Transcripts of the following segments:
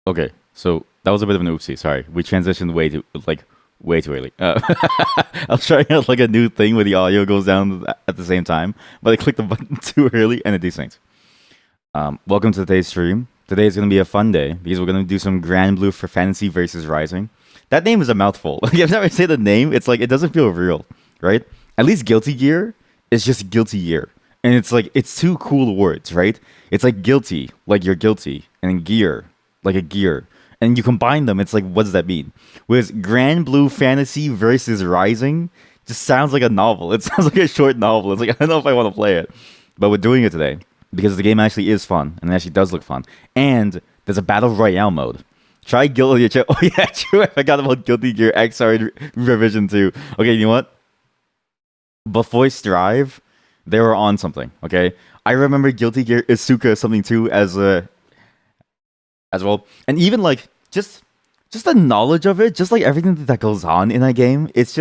Okay, so that was a bit of an oopsie. Sorry, we transitioned way too early. I was trying out like a new thing where the audio goes down at the same time, but I clicked the button too early and it desyncs. Welcome to today's stream. Today is going to be a fun day because we're going to do some Grand Blue for Fantasy versus Rising. That name is a mouthful. Like every time I say the name, it's like it doesn't feel real, right? At least Guilty Gear is just Guilty Gear, and it's like it's two cool words, right? It's like guilty, like you're guilty, and gear, like a gear, and you combine them. It's like what does that mean? Whereas Grand Blue Fantasy versus Rising just sounds like a novel. It sounds like a short novel. It's like I don't know if I want to play it, but we're doing it today because the game actually is fun and it actually does look fun. And there's a battle royale mode. Try Guilty Gear. Oh yeah, true. I forgot about Guilty Gear Xrd Revision 2. Okay, you know what? Before Strive, they were on something. Okay, I remember Guilty Gear Isuka something too as well, and even like just the knowledge of it, just like everything that goes on in that game. It's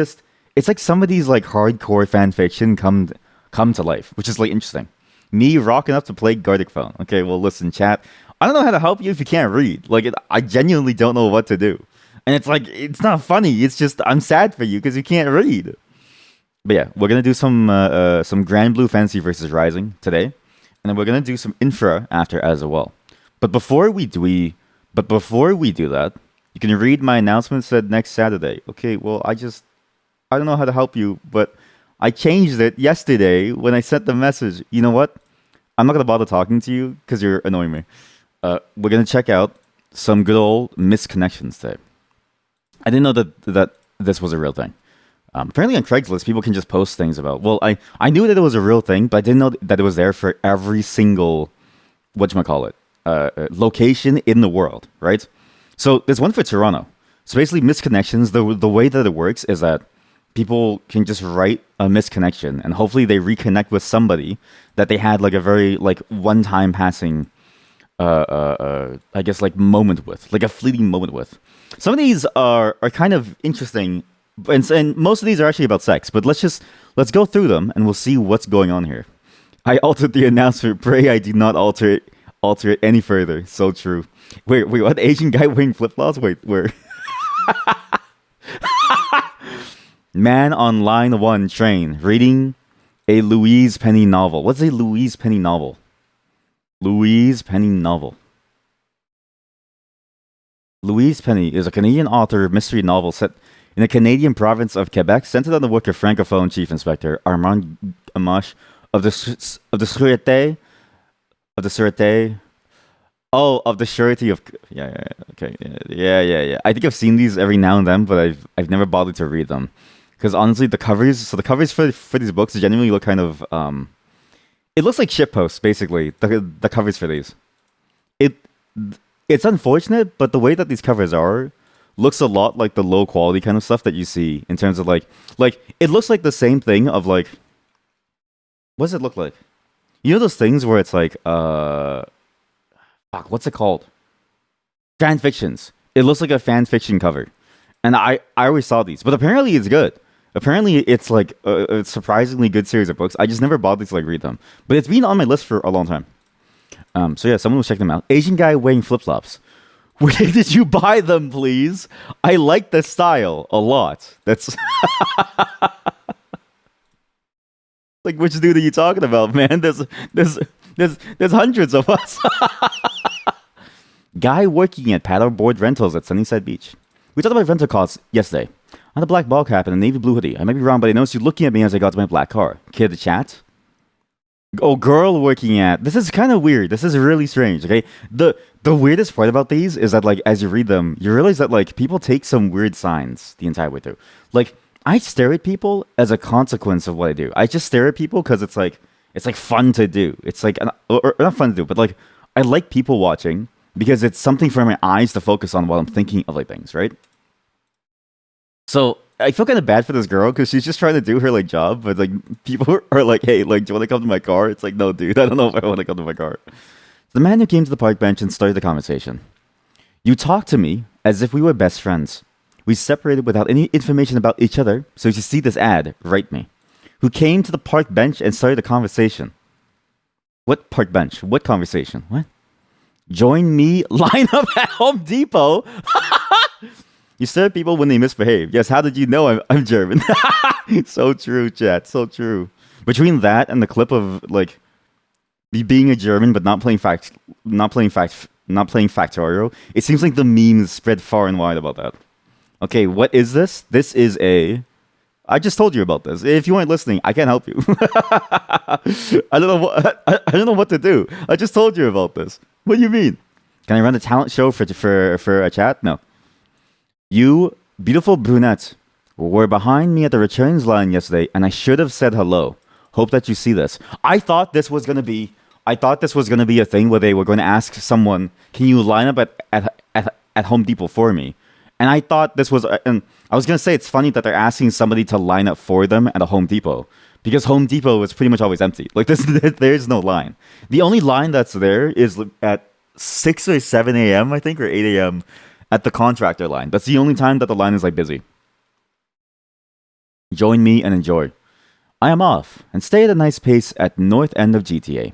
like some of these like hardcore fan fiction come to life, which is like interesting. Me rocking up to play Gartic Phone. Okay, well listen, chat. I don't know how to help you if you can't read. I genuinely don't know what to do, and it's like it's not funny. It's just I'm sad for you because you can't read. But yeah, we're gonna do some Grand Blue Fantasy versus Rising today, and then we're gonna do some infra after as well. But before we do that, you can read my announcement said next Saturday. Okay, well I don't know how to help you, but I changed it yesterday when I sent the message. You know what? I'm not gonna bother talking to you because you're annoying me. We're gonna check out some good old misconnections today. I didn't know that this was a real thing. Apparently on Craigslist, people can just post things about. Well, I knew that it was a real thing, but I didn't know that it was there for every single whatchamacallit, location in the world, right? So there's one for Toronto. So basically, misconnections. The way that it works is that people can just write a misconnection, and hopefully they reconnect with somebody that they had like a very like one time passing, I guess like moment with, like a fleeting moment with. Some of these are kind of interesting and most of these are actually about sex. But let's go through them and we'll see what's going on here. I altered the announcement. Pray I do not alter it any further. So true. Wait, what? Asian guy wearing flip flops? Wait, where? Man on line one train reading a Louise Penny novel. What's a Louise Penny novel? Louise Penny novel. Louise Penny is a Canadian author mystery novel set in the Canadian province of Quebec, centered on the work of Francophone Chief Inspector Armand Amash of the Sûreté of the Sûreté. Oh, of the Surety of okay yeah. I think I've seen these every now and then, but I've never bothered to read them because honestly, the covers for these books genuinely look kind of it looks like shit posts basically. The covers for these it it's unfortunate, but the way that these covers are looks a lot like the low quality kind of stuff that you see in terms of like it looks like the same thing of like what does it look like? You know those things where it's like fuck, what's it called? Fan fictions. It looks like a fan fiction cover. And I always saw these, but apparently it's good. Apparently it's like a surprisingly good series of books. I just never bothered to like read them. But it's been on my list for a long time. So yeah, someone will check them out. Asian guy wearing flip flops. Where did you buy them, please? I like the style a lot. That's like which dude are you talking about, man? There's hundreds of us. Guy working at paddleboard rentals at Sunnyside Beach. We talked about rental costs yesterday. I had a black ball cap and a navy blue hoodie. I might be wrong, but I noticed you looking at me as I got to my black car. Care to chat? Oh, girl working at. This is kind of weird. This is really strange. Okay, the weirdest part about these is that like as you read them, you realize that like people take some weird signs the entire way through. Like I stare at people as a consequence of what I do. I just stare at people because it's like fun to do. It's like or not fun to do, but like I like people watching because it's something for my eyes to focus on while I'm thinking of like things, right? So I feel kind of bad for this girl because she's just trying to do her like job, but like people are like, "Hey, like, do you want to come to my car?" It's like, "No, dude, I don't know if I want to come to my car." The man who came to the park bench and started the conversation. You talked to me as if we were best friends. We separated without any information about each other. So if you see this ad, write me. Who came to the park bench and started the conversation? What park bench? What conversation? What? Join me, line up at Home Depot. You stare at people when they misbehave. Yes, how did you know I'm German? So true, chat. So true. Between that and the clip of like me being a German but not playing Factorio, it seems like the memes spread far and wide about that. Okay, what is this? This is a. I just told you about this. If you weren't listening, I can't help you. I don't know what I don't know what to do. I just told you about this. What do you mean? Can I run a talent show for a chat? No. You beautiful brunette were behind me at the returns line yesterday, and I should have said hello. Hope that you see this. I thought this was gonna be a thing where they were going to ask someone, "Can you line up at Home Depot for me?" And I thought this was, and I was gonna say it's funny that they're asking somebody to line up for them at a Home Depot because Home Depot is pretty much always empty. Like this, there's no line. The only line that's there is at 6 or 7 a.m. I think, or 8 a.m. at the contractor line. That's the only time that the line is like busy. Join me and enjoy. I am off and stay at a nice pace at north end of GTA.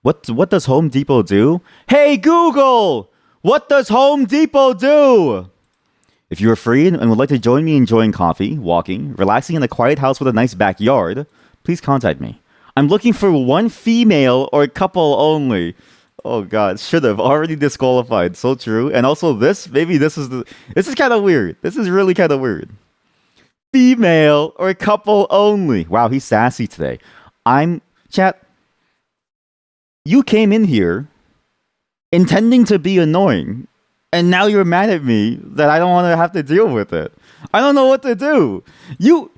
What does Home Depot do? Hey Google! What does Home Depot do? If you are free and would like to join me enjoying coffee, walking, relaxing in a quiet house with a nice backyard, please contact me. I'm looking for one female or couple only. Oh god, should have already disqualified. So true. And also this is kind of weird. This is really kind of weird. Female or couple only. Wow, he's sassy today. I'm chat. You came in here intending to be annoying, and now you're mad at me that I don't want to have to deal with it. I don't know what to do. You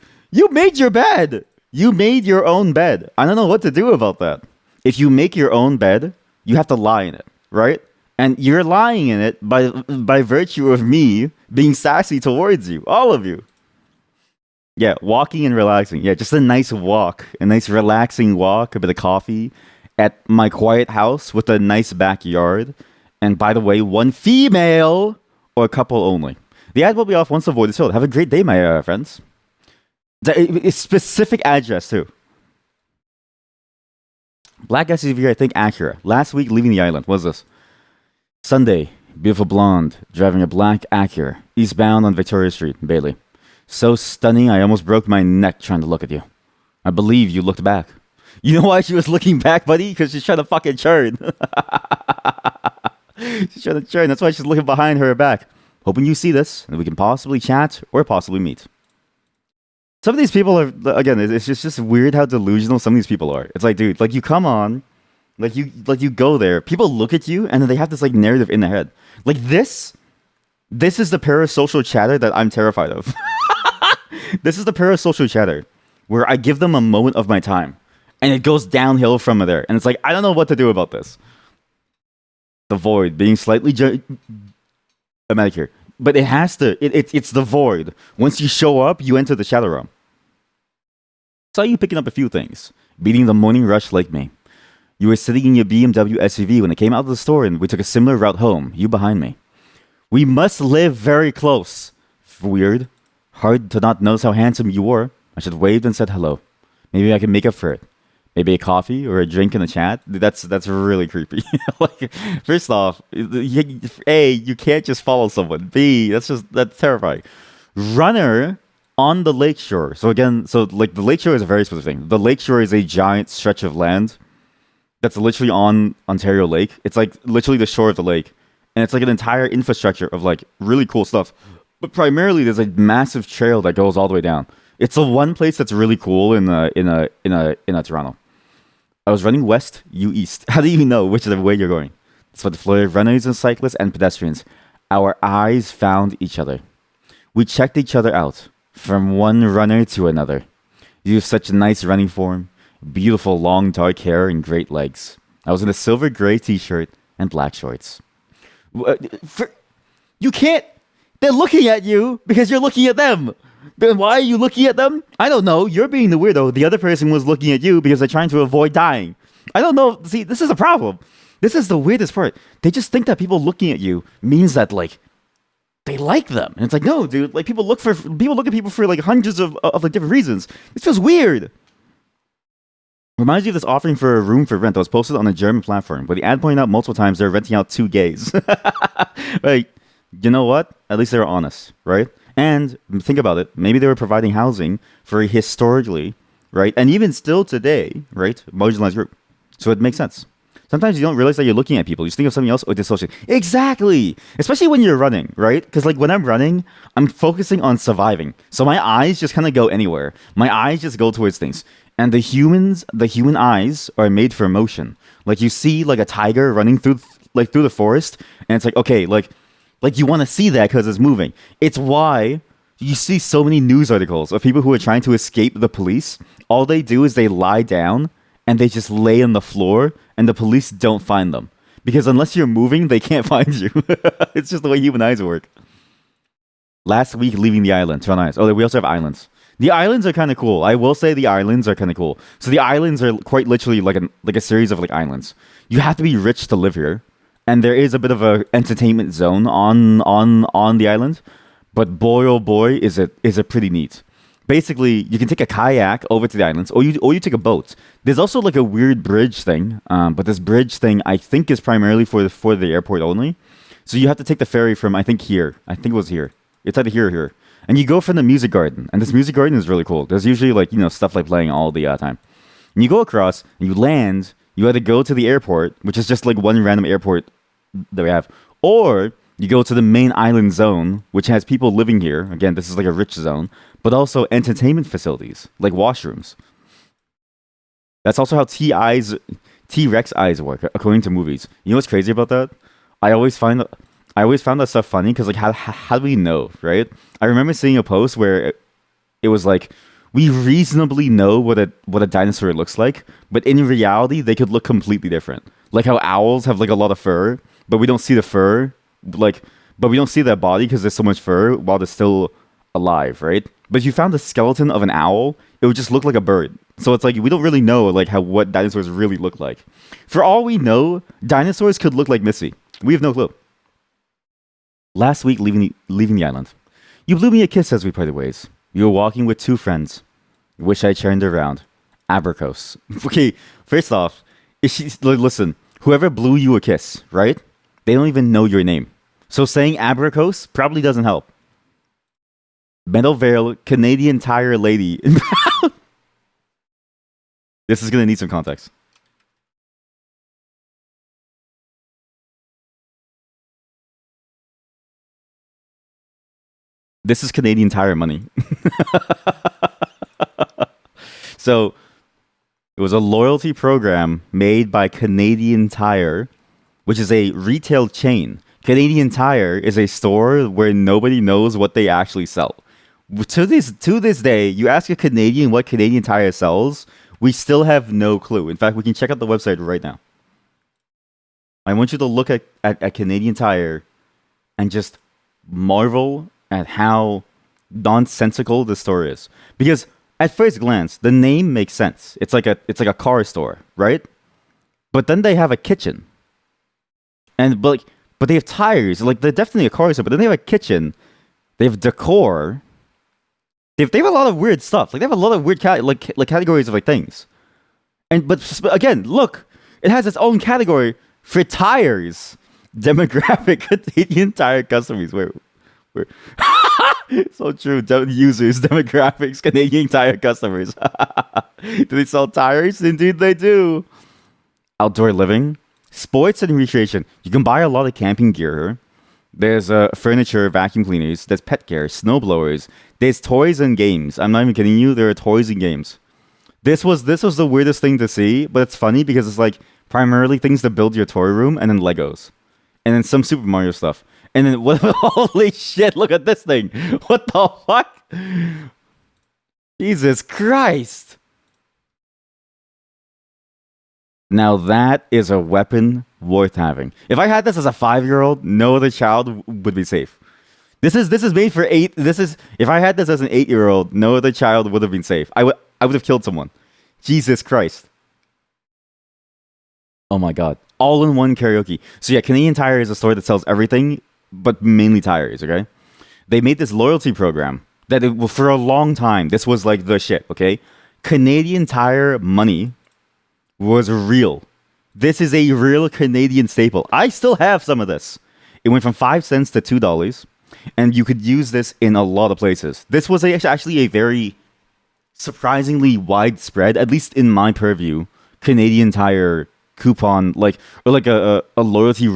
made your bed. You made your own bed. I don't know what to do about that. If you make your own bed, you have to lie in it, right? And you're lying in it by virtue of me being sassy towards you, all of you. Yeah, walking and relaxing. Yeah, just a nice walk, a nice relaxing walk, a bit of coffee at my quiet house with a nice backyard. And by the way, one female or a couple only. The ad will be off once the void is filled. Have a great day, my friends. It's specific address too. Black SUV, I think Acura. Last week leaving the island. What's this? Sunday, beautiful blonde, driving a black Acura, eastbound on Victoria Street, Bailey. So stunning, I almost broke my neck trying to look at you. I believe you looked back. You know why she was looking back, buddy? Because she's trying to fucking churn. She's trying to churn. That's why she's looking behind her back. Hoping you see this, and we can possibly chat or possibly meet. Some of these people are, again, it's just weird how delusional some of these people are. It's like, dude, like you come on, like you go there, people look at you, and then they have this like narrative in their head. Like this is the parasocial chatter that I'm terrified of. This is the parasocial chatter where I give them a moment of my time, and it goes downhill from there. And it's like, I don't know what to do about this. The void being slightly a Medicare. But it has to, it's the void. Once you show up, you enter the shadow realm. Saw you picking up a few things. Beating the morning rush like me. You were sitting in your BMW SUV when I came out of the store and we took a similar route home. You behind me. We must live very close. Weird. Hard to not notice how handsome you were. I should have waved and said hello. Maybe I can make up for it. Maybe a coffee or a drink in the chat. That's really creepy. Like, first off, A, you can't just follow someone. B, that's terrifying. Runner on the lakeshore. So again, like the lakeshore is a very specific thing. The lakeshore is a giant stretch of land that's literally on Ontario Lake. It's like literally the shore of the lake, and it's like an entire infrastructure of like really cool stuff. But primarily, there's a massive trail that goes all the way down. It's the one place that's really cool in Toronto. I was running west, you east. How do you know which of the way you're going? That's what the flow of runners and cyclists and pedestrians. Our eyes found each other. We checked each other out, from one runner to another. You have such a nice running form, beautiful long dark hair and great legs. I was in a silver gray t-shirt and black shorts. You can't. They're looking at you because you're looking at them. Then why are you looking at them? I don't know. You're being the weirdo. The other person was looking at you because they're trying to avoid dying. I don't know. See, this is a problem. This is the weirdest part. They just think that people looking at you means that like they like them. And it's like, no, dude. Like people look at people for like hundreds of like different reasons. This feels weird. Reminds you of this offering for a room for rent that was posted on a German platform, where the ad pointed out multiple times they're renting out two gays. Like, you know what? At least they were honest, right? And think about it. Maybe they were providing housing for a historically, right, and even still today, right, marginalized group. So it makes sense. Sometimes you don't realize that you're looking at people. You just think of something else or dissociate. Exactly. Especially when you're running, right? Because like when I'm running, I'm focusing on surviving. So my eyes just kind of go anywhere. My eyes just go towards things. And the human eyes are made for motion. Like you see like a tiger running through the forest, and it's like okay, like you want to see that because it's moving. It's why you see so many news articles of people who are trying to escape the police. All they do is they lie down and they just lay on the floor, and the police don't find them because unless you're moving, they can't find you. It's just the way human eyes work. Last week, leaving the island, Toronto Islands. Oh, we also have islands. The islands are kind of cool. I will say the islands are kind of cool. So the islands are quite literally like a series of like islands. You have to be rich to live here, and there is a bit of a entertainment zone on the island. But boy oh boy, is it pretty neat. Basically, you can take a kayak over to the islands, or you take a boat. There's also like a weird bridge thing, but this bridge thing I think is primarily for the airport only. So you have to take the ferry from I think here. I think it was here. It's either here or here. And you go from the music garden, and this music garden is really cool. There's usually like stuff like playing all the time. And you go across, and you land. You either go to the airport, which is just like one random airport that we have, or you go to the main island zone, which has people living here. Again, this is like a rich zone, but also entertainment facilities like washrooms. That's also how T Rex eyes work, according to movies. You know what's crazy about that? I always find I always found that stuff funny because like how do we know, right? I remember seeing a post where it was like we reasonably know what a dinosaur looks like, but in reality they could look completely different. Like how owls have like a lot of fur, but we don't see the fur, like but we don't see their body because there's so much fur while they're still alive, right? But if you found the skeleton of an owl, it would just look like a bird. So it's like we don't really know like how what dinosaurs really look like. For all we know, dinosaurs could look like Missy. We have no clue. Last week, leaving the island, you blew me a kiss as we parted ways. You were walking with two friends. Wish I turned around. Abracos. Okay, first off, listen, whoever blew you a kiss, right? They don't even know your name. So saying Abracos probably doesn't help. Metal Vale, Canadian Tire lady. This is going to need some context. This is Canadian Tire money. So it was a loyalty program made by Canadian Tire, which is a retail chain. Canadian Tire is a store where nobody knows what they actually sell. To this day, you ask a Canadian what Canadian Tire sells, we still have no clue. In fact, we can check out the website right now. I want you to look at Canadian Tire and just marvel at how nonsensical the store is. Because at first glance, the name makes sense. It's like a car store, right? But then they have a kitchen. But they have tires. Like they're definitely a car store, but then they have a kitchen. They have decor. They have a lot of weird stuff. Like they have a lot of weird categories of like things. But again, look, it has its own category for tires. Demographic Canadian Tire customers. Where so true. Users, demographics, Canadian Tire customers. Do they sell tires? Indeed, they do. Outdoor living, sports and recreation. You can buy a lot of camping gear here. There's furniture, vacuum cleaners. There's pet care, snow blowers. There's toys and games. I'm not even kidding you. There are toys and games. This was the weirdest thing to see, but it's funny because it's like primarily things to build your toy room and then Legos, and then some Super Mario stuff. And then what? Holy shit! Look at this thing. What the fuck? Jesus Christ! Now that is a weapon worth having. If I had this as a 5-year-old, no other child would be safe. This is made for eight. This is if I had this as an 8-year-old, no other child would have been safe. I would have killed someone. Jesus Christ! Oh my god! All in one karaoke. So yeah, Canadian Tire is a store that sells everything, but mainly tires. Okay, they made this loyalty program for a long time. This was like the shit. Okay, Canadian Tire money was real. This is a real Canadian staple. I still have some of this. It went from 5 cents to $2, and you could use this in a lot of places. This was actually a very surprisingly widespread, at least in my purview, Canadian Tire coupon, like or like a loyalty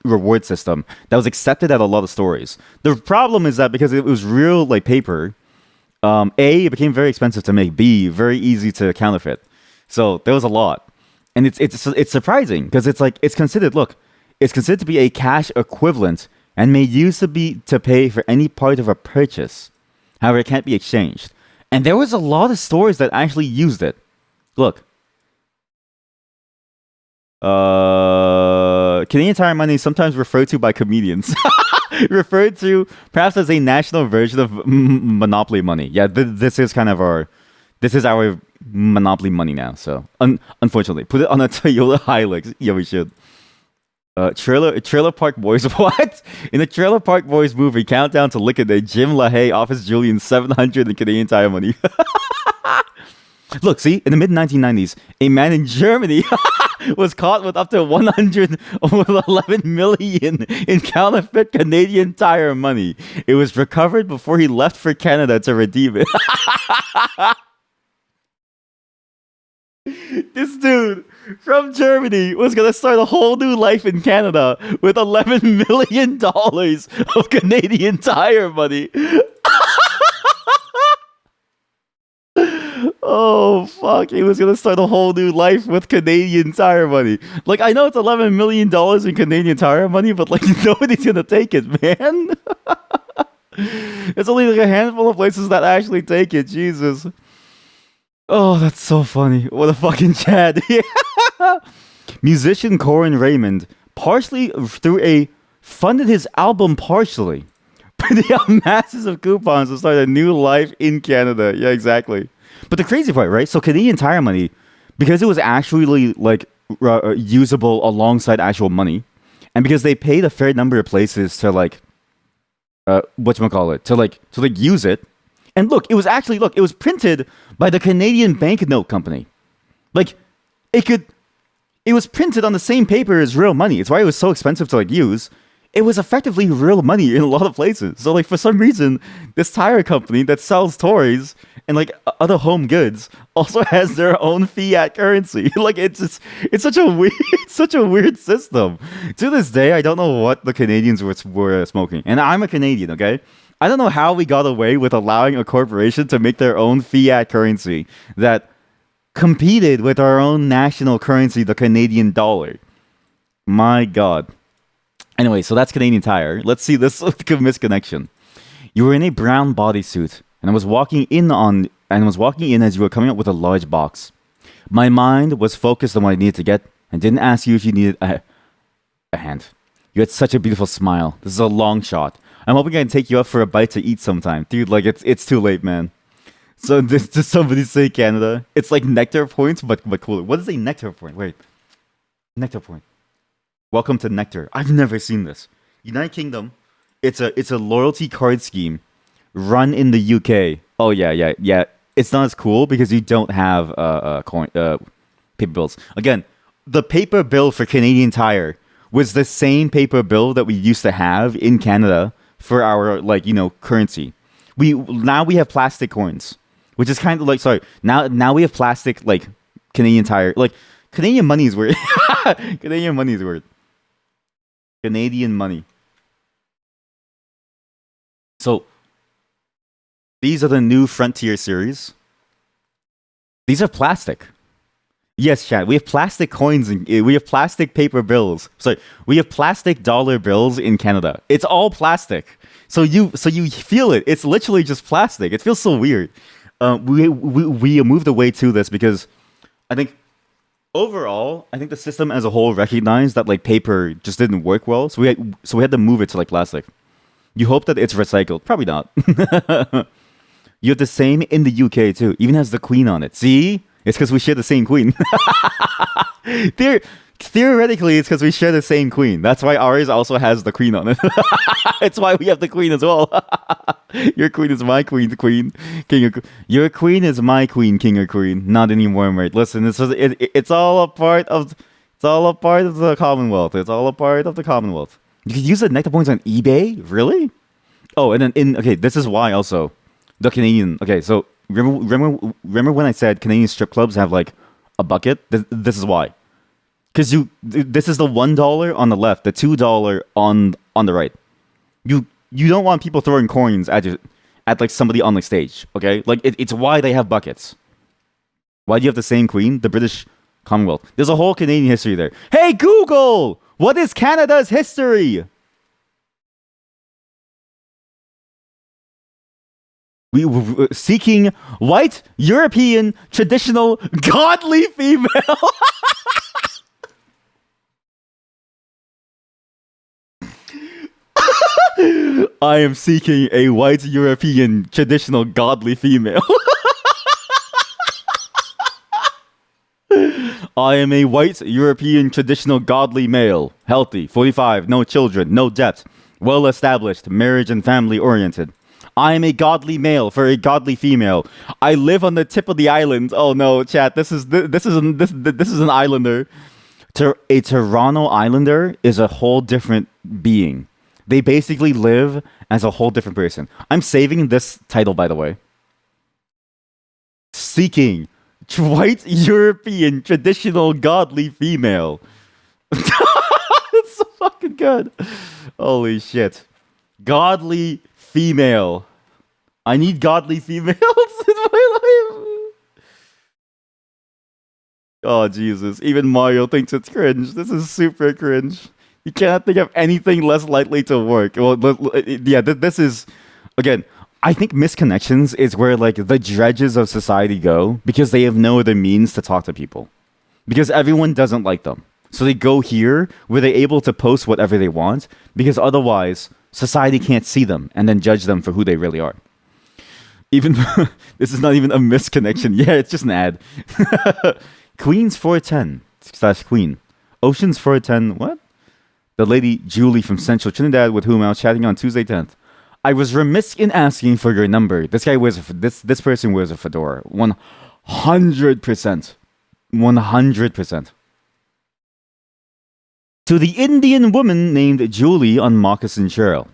reward system that was accepted at a lot of stores. The problem is that because it was real like paper, A, it became very expensive to make. B, very easy to counterfeit. So there was a lot, and it's surprising because it's like it's considered to be a cash equivalent and may use to pay for any part of a purchase. However, it can't be exchanged. And there was a lot of stores that actually used it. Look, Canadian Tire Money is sometimes referred to by comedians, referred to perhaps as a national version of Monopoly money. Yeah, this is kind of this is our Monopoly money now. So unfortunately, put it on a Toyota Hilux. Yeah, we should. Trailer Park Boys. What? In the Trailer Park Boys movie, Countdown to Liquidate, Jim LaHaye offers Julian 700 in Canadian Tire money. Look, see, in the mid 1990s, a man in Germany was caught with up to 111 million in counterfeit Canadian Tire money. It was recovered before he left for Canada to redeem it. This dude from Germany was gonna start a whole new life in Canada with $11 million of Canadian Tire money. Oh fuck! He was gonna start a whole new life with Canadian Tire money. Like I know it's $11 million in Canadian Tire money, but like nobody's gonna take it, man. It's only like a handful of places that actually take it. Jesus. Oh, that's so funny. What a fucking Chad. Musician Corin Raymond partially through funded his album partially. Putting out masses of coupons to start a new life in Canada. Yeah, exactly. But the crazy part, right? So Canadian Tire money, because it was actually like usable alongside actual money, and because they paid a fair number of places to like whatchamacallit, to use it. And look, it was printed by the Canadian Banknote Company. Like, it was printed on the same paper as real money. It's why it was so expensive to like use. It was effectively real money in a lot of places. So like for some reason, this tire company that sells toys and like other home goods also has their own fiat currency. Like it's such a weird system. To this day, I don't know what the Canadians were smoking. And I'm a Canadian, okay? I don't know how we got away with allowing a corporation to make their own fiat currency that competed with our own national currency, the Canadian dollar. My God. Anyway, so that's Canadian Tire. Let's see this misconnection. You were in a brown bodysuit, and I was walking in as you were coming up with a large box. My mind was focused on what I needed to get, and didn't ask you if you needed a hand. You had such a beautiful smile. This is a long shot. I'm hoping I can take you out for a bite to eat sometime. Dude, like, it's too late, man. So, does somebody say Canada? It's like Nectar Points, but cooler. What is a Nectar Point? Wait. Nectar Point. Welcome to Nectar. I've never seen this. United Kingdom, it's a loyalty card scheme run in the UK. Oh, yeah. It's not as cool because you don't have paper bills. Again, the paper bill for Canadian Tire was the same paper bill that we used to have in Canada for our currency. We have plastic coins, which is kind of like now we have plastic like Canadian Tire. Like Canadian money is weird. Canadian money is weird. Canadian money. So these are the new Frontier series. These are plastic. Yes, chat. We have plastic coins and we have plastic paper bills. Sorry, we have plastic dollar bills in Canada. It's all plastic. So you feel it. It's literally just plastic. It feels so weird. We moved away to this because I think overall, I think the system as a whole recognized that like paper just didn't work well. So we had to move it to like plastic. You hope that it's recycled. Probably not. You have the same in the UK too. Even has the Queen on it. See? It's because we share the same Queen. Theoretically, it's because we share the same queen. That's why ours also has the queen on it. It's why we have the queen as well. Your queen is my queen, queen, king. Your queen is my queen, king or queen. Not anymore, mate. Listen, it's all a part of, it's all a part of the Commonwealth. It's all a part of the Commonwealth. You could use the nectar points on eBay, really? Oh, and then okay, this is why also the Canadian. Okay, so remember when I said Canadian strip clubs have like a bucket? This is why. Because this is the $1 on the left, the $2 on the right. You don't want people throwing coins at like somebody on the stage. Okay, like it's why they have buckets. Why do you have the same queen? The British Commonwealth. There's a whole Canadian history there. Hey Google, what is Canada's history? We were seeking white European traditional godly female. I am seeking a white European traditional godly female. I am a white European traditional godly male, healthy, 45, no children, no debt, well established, marriage and family oriented. I am a godly male for a godly female. I live on the tip of the island. Oh no, chat. This is an islander. A Toronto Islander is a whole different being. They basically live as a whole different person. I'm saving this title, by the way. Seeking white European traditional godly female. It's so fucking good. Holy shit. Godly female. I need godly females in my life. Oh, Jesus. Even Mario thinks it's cringe. This is super cringe. You cannot think of anything less likely to work. Well, yeah, this is, again, I think misconnections is where like the dredges of society go because they have no other means to talk to people. Because everyone doesn't like them. So they go here where they're able to post whatever they want because otherwise society can't see them and then judge them for who they really are. Even this is not even a misconnection. Yeah, it's just an ad. Queens 410 / Queen. Oceans 410. What? The lady Julie from Central Trinidad with whom I was chatting on Tuesday 10th. I was remiss in asking for your number. This guy wears this person wears a fedora. 100%. 100%. To the Indian woman named Julie on Moccasin Trail.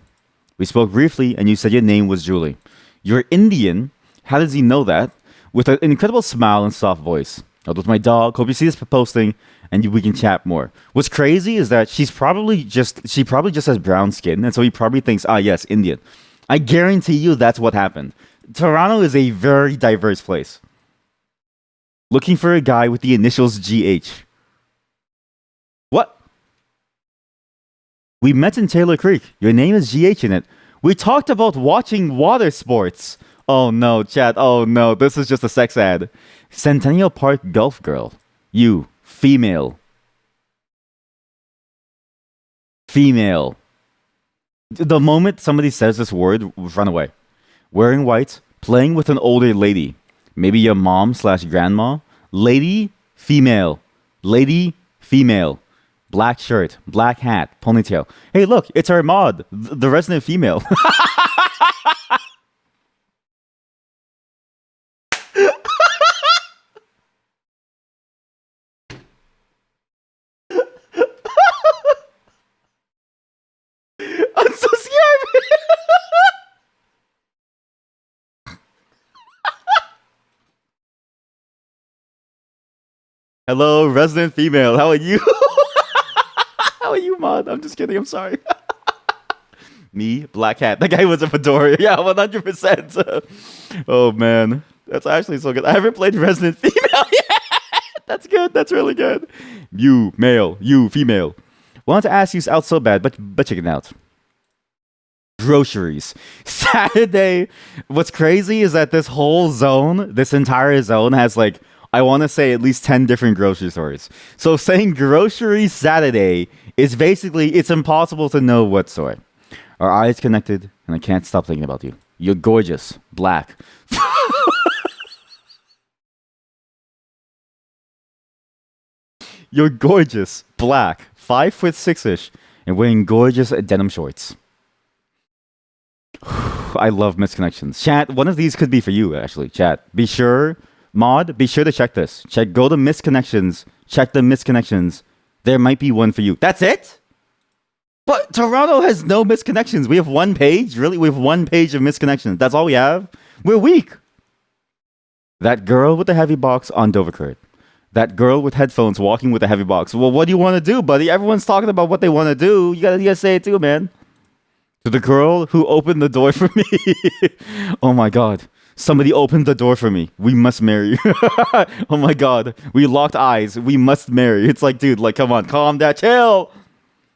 We spoke briefly and you said your name was Julie. You're Indian. How does he know that? With an incredible smile and soft voice. Out with my dog. Hope you see this posting and we can chat more. What's crazy is that she probably just has brown skin and so he probably thinks, yes, Indian. I guarantee you that's what happened. Toronto is a very diverse place. Looking for a guy with the initials GH. What? We met in Taylor Creek. Your name is GH in it. We talked about watching water sports. Oh no, chat. Oh no, this is just a sex ad. Centennial Park Golf Girl. You, female. Female. The moment somebody says this word, run away. Wearing white, playing with an older lady. Maybe your mom / grandma. Lady, female. Lady, female. Black shirt, black hat, ponytail. Hey, look, it's our mod, the resident female. I'm so scared. Hello, resident female. How are you? How are you, mod? I'm just kidding. I'm sorry. Me, black hat. That guy was a fedora. Yeah, 100%. Oh man, that's actually so good. I haven't played resident female yet. That's good. That's really good. You male, you female. Wanted to ask you out so bad, but check it out. Groceries. Saturday. What's crazy is that this whole zone, this entire zone has like, I want to say at least 10 different grocery stores. So saying grocery Saturday is basically, it's impossible to know what store. Our eyes connected and I can't stop thinking about you. You're gorgeous. Black. You're gorgeous, black, 5'6" and wearing gorgeous denim shorts. I love misconnections. Chat, one of these could be for you, actually. Chat, be sure, mod, be sure to check this. Check, go to misconnections, check the misconnections. There might be one for you. That's it? But Toronto has no misconnections. We have one page? Really? We have one page of misconnections. That's all we have? We're weak. That girl with the heavy box on Dovercourt. That girl with headphones walking with a heavy box. Well, what do you want to do, buddy? Everyone's talking about what they want to do. You gotta say it too, man. To the girl who opened the door for me. Oh my god. Somebody opened the door for me. We must marry. Oh my god. We locked eyes. We must marry. It's like, dude, like, come on, calm down, chill.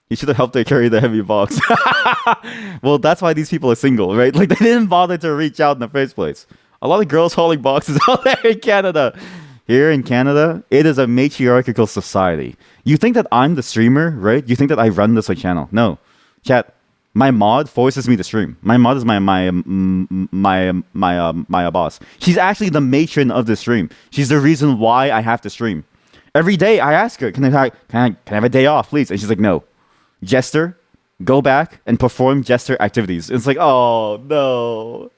You should have helped her carry the heavy box. Well, that's why these people are single, right? Like, they didn't bother to reach out in the first place. A lot of girls hauling boxes out there in Canada. Here in Canada, it is a matriarchal society. You think that I'm the streamer, right? You think that I run this channel. No. Chat, my mod forces me to stream. My mod is my boss. She's actually the matron of the stream. She's the reason why I have to stream. Every day I ask her, can I have a day off, please? And she's like, no. Jester, go back and perform Jester activities. It's like, oh no.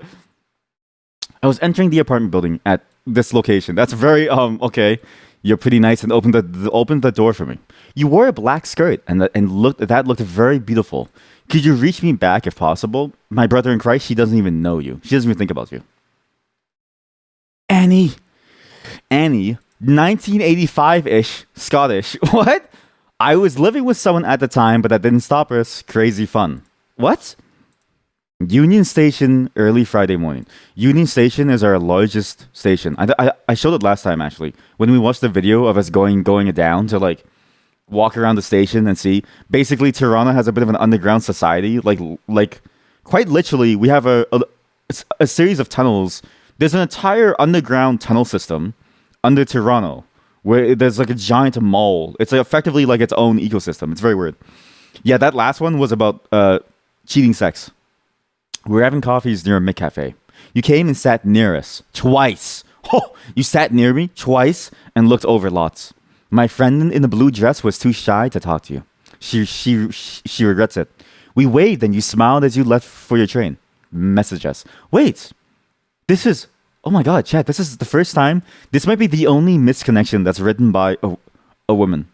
I was entering the apartment building at this location. That's very okay. You're pretty nice and opened the door for me. You wore a black skirt and that looked very beautiful. Could you reach me back if possible? My brother in Christ, she doesn't even know you. She doesn't even think about you. Annie, 1985-ish, Scottish. What? I was living with someone at the time, but that didn't stop us. Crazy fun. What? Union Station, early Friday morning. Union Station is our largest station. I showed it last time, actually. When we watched the video of us going down to, like, walk around the station and see. Basically, Toronto has a bit of an underground society. Like quite literally, we have a series of tunnels. There's an entire underground tunnel system under Toronto where there's like a giant mall. It's like effectively like its own ecosystem. It's very weird. Yeah, that last one was about cheating sex. We were having coffees near a McCafe. You came and sat near us twice. Oh, you sat near me twice and looked over lots. My friend in the blue dress was too shy to talk to you. She regrets it. We waved and you smiled as you left for your train. Message us. Wait, this is... Oh my god, chat, this is the first time. This might be the only misconnection that's written by a woman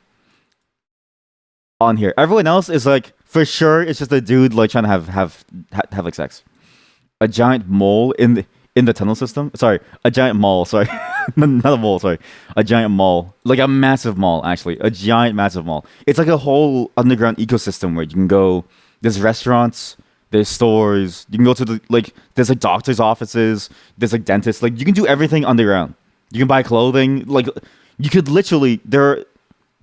on here. Everyone else is like, for sure, it's just a dude like trying to have like sex. A giant mole in the tunnel system. Sorry, a giant mall. Sorry, not a mole. Sorry, a giant mall, like a massive mall. Actually, a giant massive mall. It's like a whole underground ecosystem where you can go. There's restaurants. There's stores. You can go to there's like doctors' offices. There's like dentists. Like you can do everything underground. You can buy clothing. Like you could literally there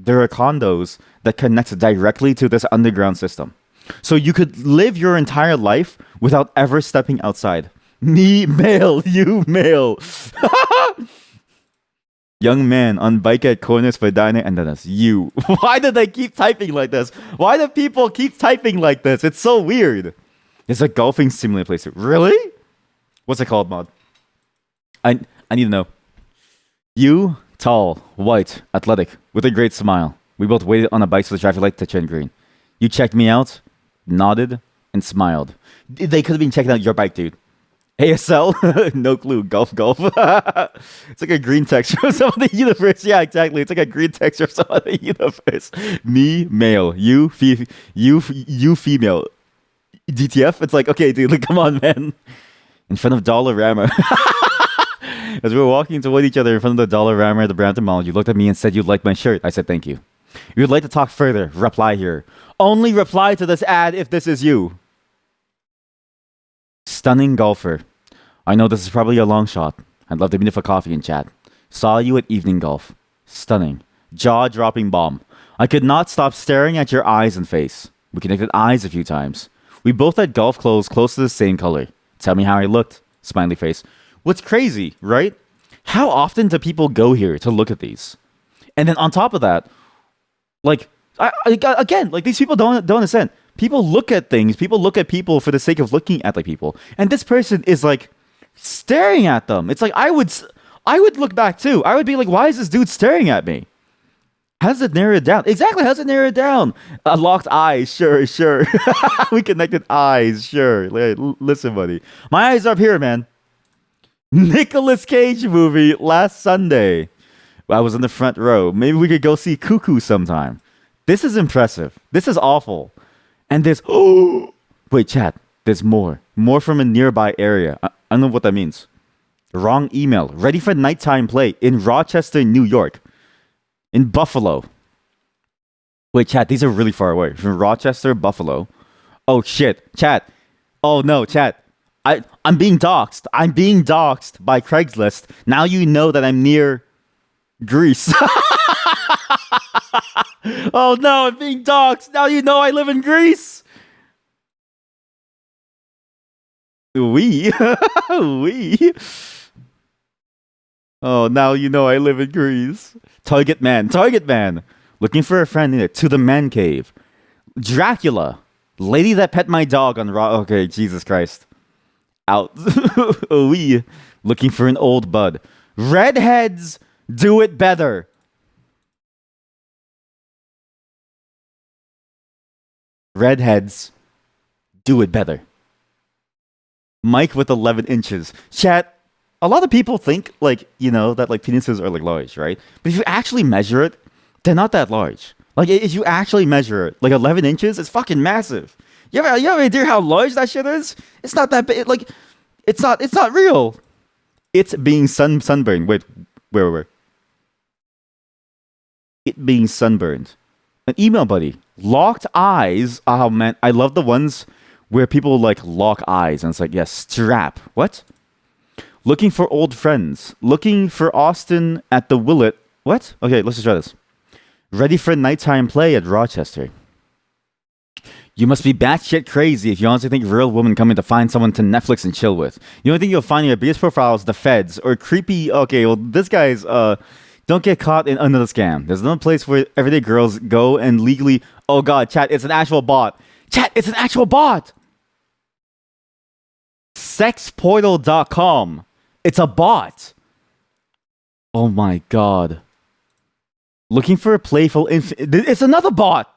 are condos that connect directly to this underground system. So you could live your entire life without ever stepping outside. Me male, you male. Young man on bike at corners for diner and then us. You. Why do they keep typing like this? Why do people keep typing like this? It's so weird. It's a golfing simulator place. Really? What's it called, mod? I need to know. You, tall, white, athletic, with a great smile. We both waited on a bike for the traffic light to turn green. You checked me out, nodded, and smiled. They could have been checking out your bike, dude. ASL? No clue. Golf. It's like a green text from some of the universe. Yeah, exactly. It's like a green text from some of the universe. Me, male. You female. DTF? It's like, okay, dude, like, come on, man. In front of Dollarama. As we were walking toward each other in front of the Dollarama at the Brampton Mall, you looked at me and said you'd like my shirt. I said thank you. If you'd like to talk further, reply here. Only reply to this ad if this is you. Stunning golfer. I know this is probably a long shot. I'd love to meet you for coffee and chat. Saw you at evening golf. Stunning. Jaw-dropping bomb. I could not stop staring at your eyes and face. We connected eyes a few times. We both had golf clothes close to the same color. Tell me how I looked. Smiley face. What's crazy, right? How often do people go here to look at these? And then on top of that, like, again, like these people don't understand. People look at things. People look at people for the sake of looking at like people. And this person is like staring at them. It's like I would look back too. I would be like, why is this dude staring at me? How does it narrow it down? Exactly, how does it narrow it down? Locked eyes, sure, sure. We connected eyes, sure. Listen, buddy. My eyes are up here, man. Nicolas Cage movie last Sunday. I was in the front row. Maybe we could go see Cuckoo sometime. This is impressive. This is awful. And there's wait, chat. There's more. More from a nearby area. I don't know what that means. Wrong email. Ready for nighttime play in Rochester, New York. In Buffalo. Wait, chat. These are really far away. From Rochester, Buffalo. Oh shit, chat. Oh no, chat. I'm being doxxed. I'm being doxxed by Craigslist. Now you know that I'm near Greece. Oh no, I'm being doxxed. Now you know I live in Greece. We. We. Oh, now you know I live in Greece. Target man. Target man. Looking for a friend in it. To the man cave. Dracula. Lady that pet my dog on Raw. Okay, Jesus Christ. Out. We. Looking for an old bud. Redheads do it better. Redheads do it better. Mike with 11 inches. Chat, a lot of people think, like, you know, that, like, penises are, like, large, right? But if you actually measure it, they're not that large. Like, if you actually measure it, like, 11 inches, it's fucking massive. You have any idea how large that shit is? It's not that big. Like, it's not real. It's being sunburned. Wait. It being sunburned. An email, buddy. Locked eyes. Oh, man. I love the ones where people, like, lock eyes. And it's like, yes, strap. What? Looking for old friends. Looking for Austin at the Willet. What? Okay, let's just try this. Ready for nighttime play at Rochester. You must be batshit crazy if you honestly think real women coming to find someone to Netflix and chill with. The only thing you'll find in your biggest profile is the feds or creepy. Okay, well, this guy's don't get caught in another scam. There's another place where everyday girls go and legally. Oh god, chat, it's an actual bot. Chat, it's an actual bot. Sexportal.com. It's a bot. Oh my god. Looking for a playful It's another bot.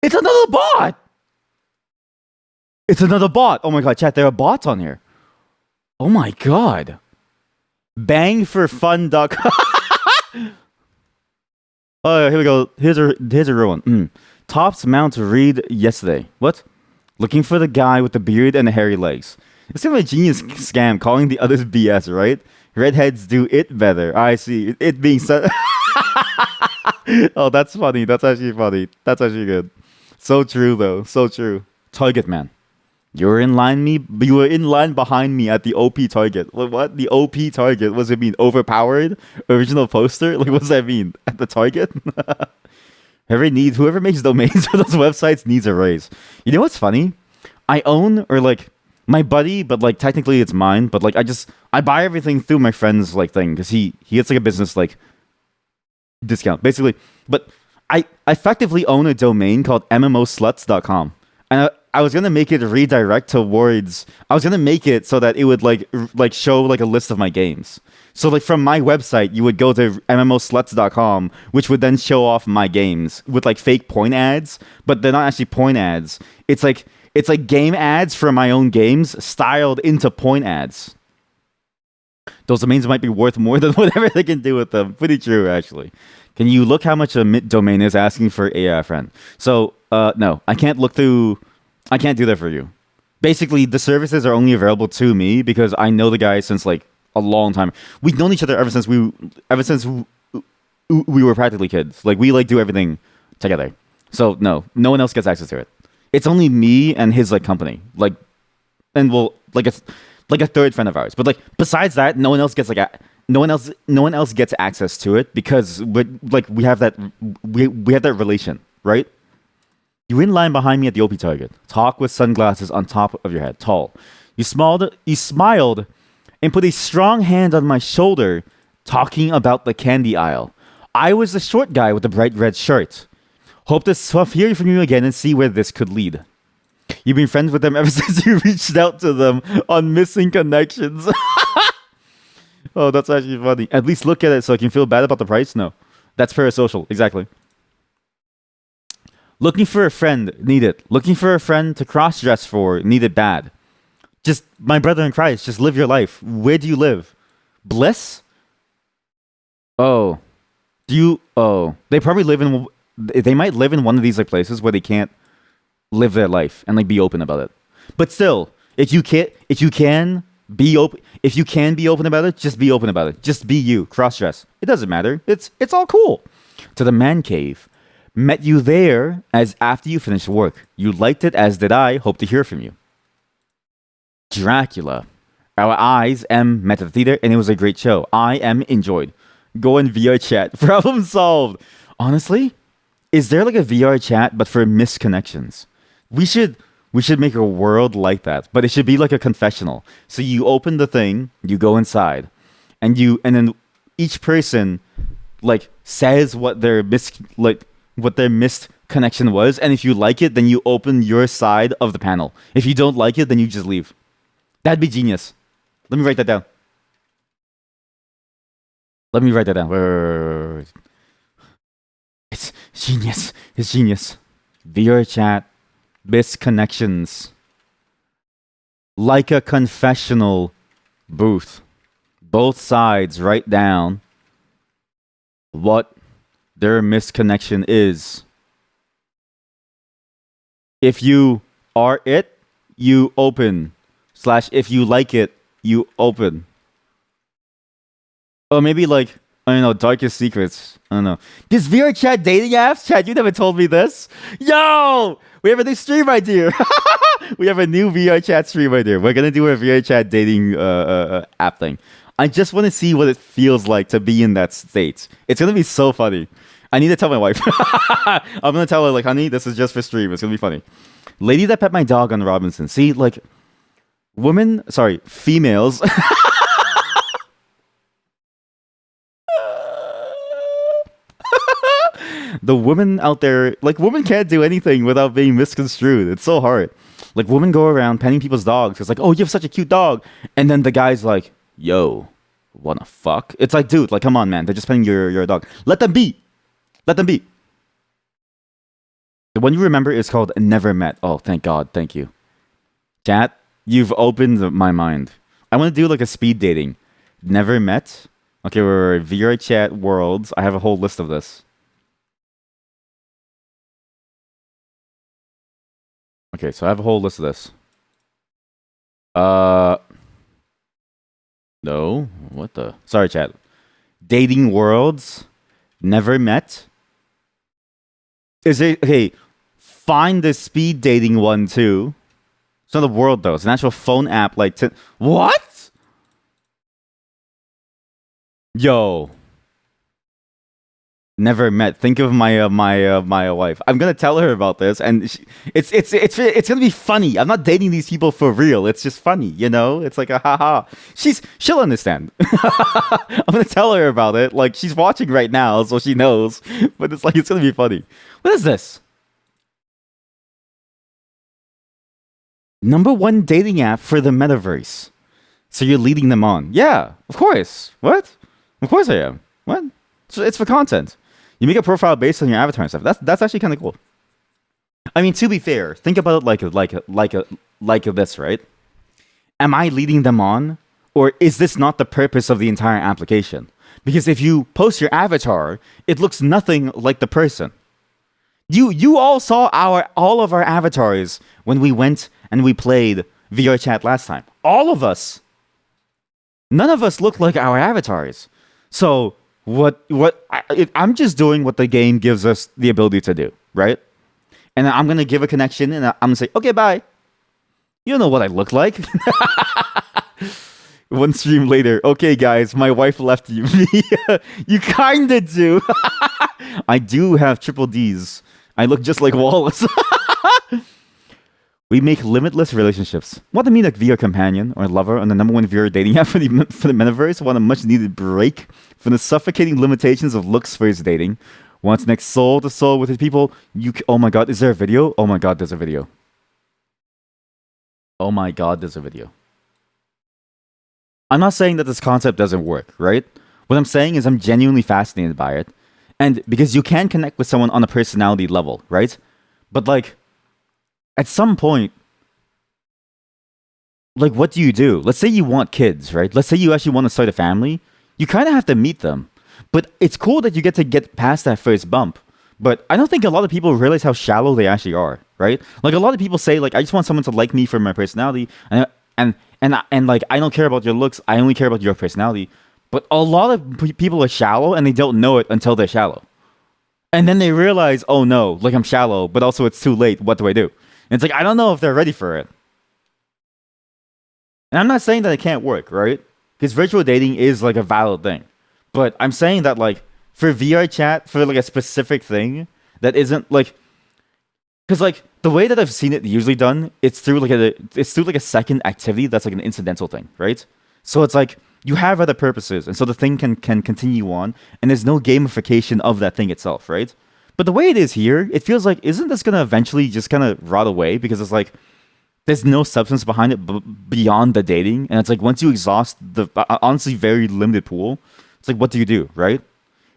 It's another bot. It's another bot. Oh my god, chat, there are bots on here. Oh my god. Bangforfun.com. Oh, here we go. Here's a real one. Tops mount read yesterday. What? Looking for the guy with the beard and the hairy legs. It seems like a genius scam calling the others BS, right? Redheads do it better. I see. It being said. Oh, that's funny. That's actually funny. That's actually good. So true, though. So true. Target man. You were in line behind me at the OP target. What? The OP target? What does it mean? Overpowered? Original poster? Like, what does that mean? At the target? Whoever makes domains for those websites needs a raise. You know what's funny? I own, or like, my buddy, but like technically it's mine, but like I buy everything through my friend's like thing because he gets like a business like discount basically. But I effectively own a domain called mmosluts.com, and I was gonna make it redirect towards. I was gonna make it so that it would like show like a list of my games. So like from my website, you would go to mmosluts.com, which would then show off my games with like fake point ads, but they're not actually point ads. It's like game ads for my own games styled into point ads. Those domains might be worth more than whatever they can do with them. Pretty true, actually. Can you look how much a domain is asking for a friend? So, no, I can't look through. I can't do that for you. Basically, the services are only available to me because I know the guy since like a long time. We've known each other ever since we were practically kids. Like we like do everything together. So no one else gets access to it. It's only me and his like company. Like, and well, like a third friend of ours. But like besides that, no one else gets no one else gets access to it because we have that relation, right? You in line behind me at the OP target. Talk with sunglasses on top of your head. Tall. You smiled and put a strong hand on my shoulder, talking about the candy aisle. I was the short guy with the bright red shirt. Hope to hear from you again and see where this could lead. You've been friends with them ever since you reached out to them on Missing Connections. Oh, that's actually funny. At least look at it so I can feel bad about the price. No, that's parasocial. Exactly. Looking for a friend, need it. Looking for a friend to cross dress for, need it bad. Just my brother in Christ, just live your life. Where do you live? Bliss? Oh, do you? Oh, they probably live in. They might live in one of these like places where they can't live their life and like be open about it. But still, if you can be open, if you can be open about it, just be open about it. Just be you. Cross dress. It doesn't matter. It's all cool. To the man cave. Met you there as after you finished work. You liked it as did I. Hope to hear from you. Dracula. Our eyes met at the theater and it was a great show. I enjoyed. Go in VR chat. Problem solved. Honestly, is there like a VR chat but for missed connections? We should make a world like that, but it should be like a confessional. So you open the thing, you go inside, and then each person like says what their missed connection was, and if you like it, then you open your side of the panel. If you don't like it, then you just leave. That'd be genius. Let me write that down. Let me write that down. Wait. It's genius. It's genius. VR chat, missed connections, like a confessional booth. Both sides write down what their misconnection is. If you are it, you open. Slash, if you like it, you open. Or maybe like, I don't know, darkest secrets. I don't know. This VR chat dating apps? Chad, you never told me this. Yo! We have a new stream idea. We have a new VR chat stream idea. We're going to do a VR chat dating app thing. I just want to see what it feels like to be in that state. It's going to be so funny. I need to tell my wife. I'm going to tell her, like, honey, this is just for stream. It's going to be funny. Lady that pet my dog on Robinson. See, like, females. The women out there, like, women can't do anything without being misconstrued. It's so hard. Like, women go around petting people's dogs. It's like, oh, you have such a cute dog. And then the guy's like, yo, wanna fuck? It's like, dude, like, come on, man. They're just petting your dog. Let them be. Let them be. The one you remember is called Never Met. Oh, thank God. Thank you. Chat, you've opened my mind. I want to do like a speed dating. Never Met. Okay, we're VR chat worlds. I have a whole list of this. Okay, so I have a whole list of this. No. What the? Sorry, chat. Dating worlds. Never met. Is it okay? Find the speed dating one too. It's not a world though. It's an actual phone app. Like what? Yo. Never met. Think of my wife. I'm gonna tell her about this, and it's gonna be funny. I'm not dating these people for real. It's just funny, you know. It's like a haha. She'll understand. I'm gonna tell her about it. Like she's watching right now, so she knows. But it's like it's gonna be funny. What is this? Number one dating app for the metaverse. So you're leading them on? Yeah, of course. What? Of course I am. What? So it's for content. You make a profile based on your avatar and stuff. That's actually kind of cool. I mean, to be fair, think about it like this, right? Am I leading them on, or is this not the purpose of the entire application? Because if you post your avatar, it looks nothing like the person. You all saw all of our avatars when we went and we played VR chat last time. All of us. None of us look like our avatars. So I'm just doing what the game gives us the ability to do, right? And I'm gonna give a connection, and I'm gonna say, okay, bye. You don't know what I look like. One stream later, okay, guys, my wife left you. You kinda do. I do have triple D's. I look just like Wallace. We make limitless relationships. Want to meet a VR companion or lover on the number one VR dating app for the metaverse? Want a much needed break from the suffocating limitations of looks-based dating? Wants next soul to soul with his people? Oh my god, is there a video? Oh my god, there's a video. Oh my god, there's a video. I'm not saying that this concept doesn't work, right? What I'm saying is I'm genuinely fascinated by it. And because you can connect with someone on a personality level, right? But like at some point, like what do you do? Let's say you want kids, right? Let's say you actually want to start a family. You kind of have to meet them. But it's cool that you get past that first bump. But I don't think a lot of people realize how shallow they actually are, right? Like a lot of people say, like, I just want someone to like me for my personality, and like I don't care about your looks. I only care about your personality. But a lot of people are shallow, and they don't know it until they're shallow, and then they realize, oh no, like I'm shallow, but also it's too late. What do I do? And it's like I don't know if they're ready for it. And I'm not saying that it can't work, right? Because virtual dating is like a valid thing. But I'm saying that like for VR chat, for like a specific thing that isn't like because like the way that I've seen it usually done, it's through like a second activity that's like an incidental thing, right? So it's like you have other purposes, and so the thing can continue on, and there's no gamification of that thing itself, right? But the way it is here, it feels like isn't this gonna eventually just kind of rot away because it's like there's no substance behind it beyond the dating, and it's like once you exhaust the honestly very limited pool, it's like what do you do, right?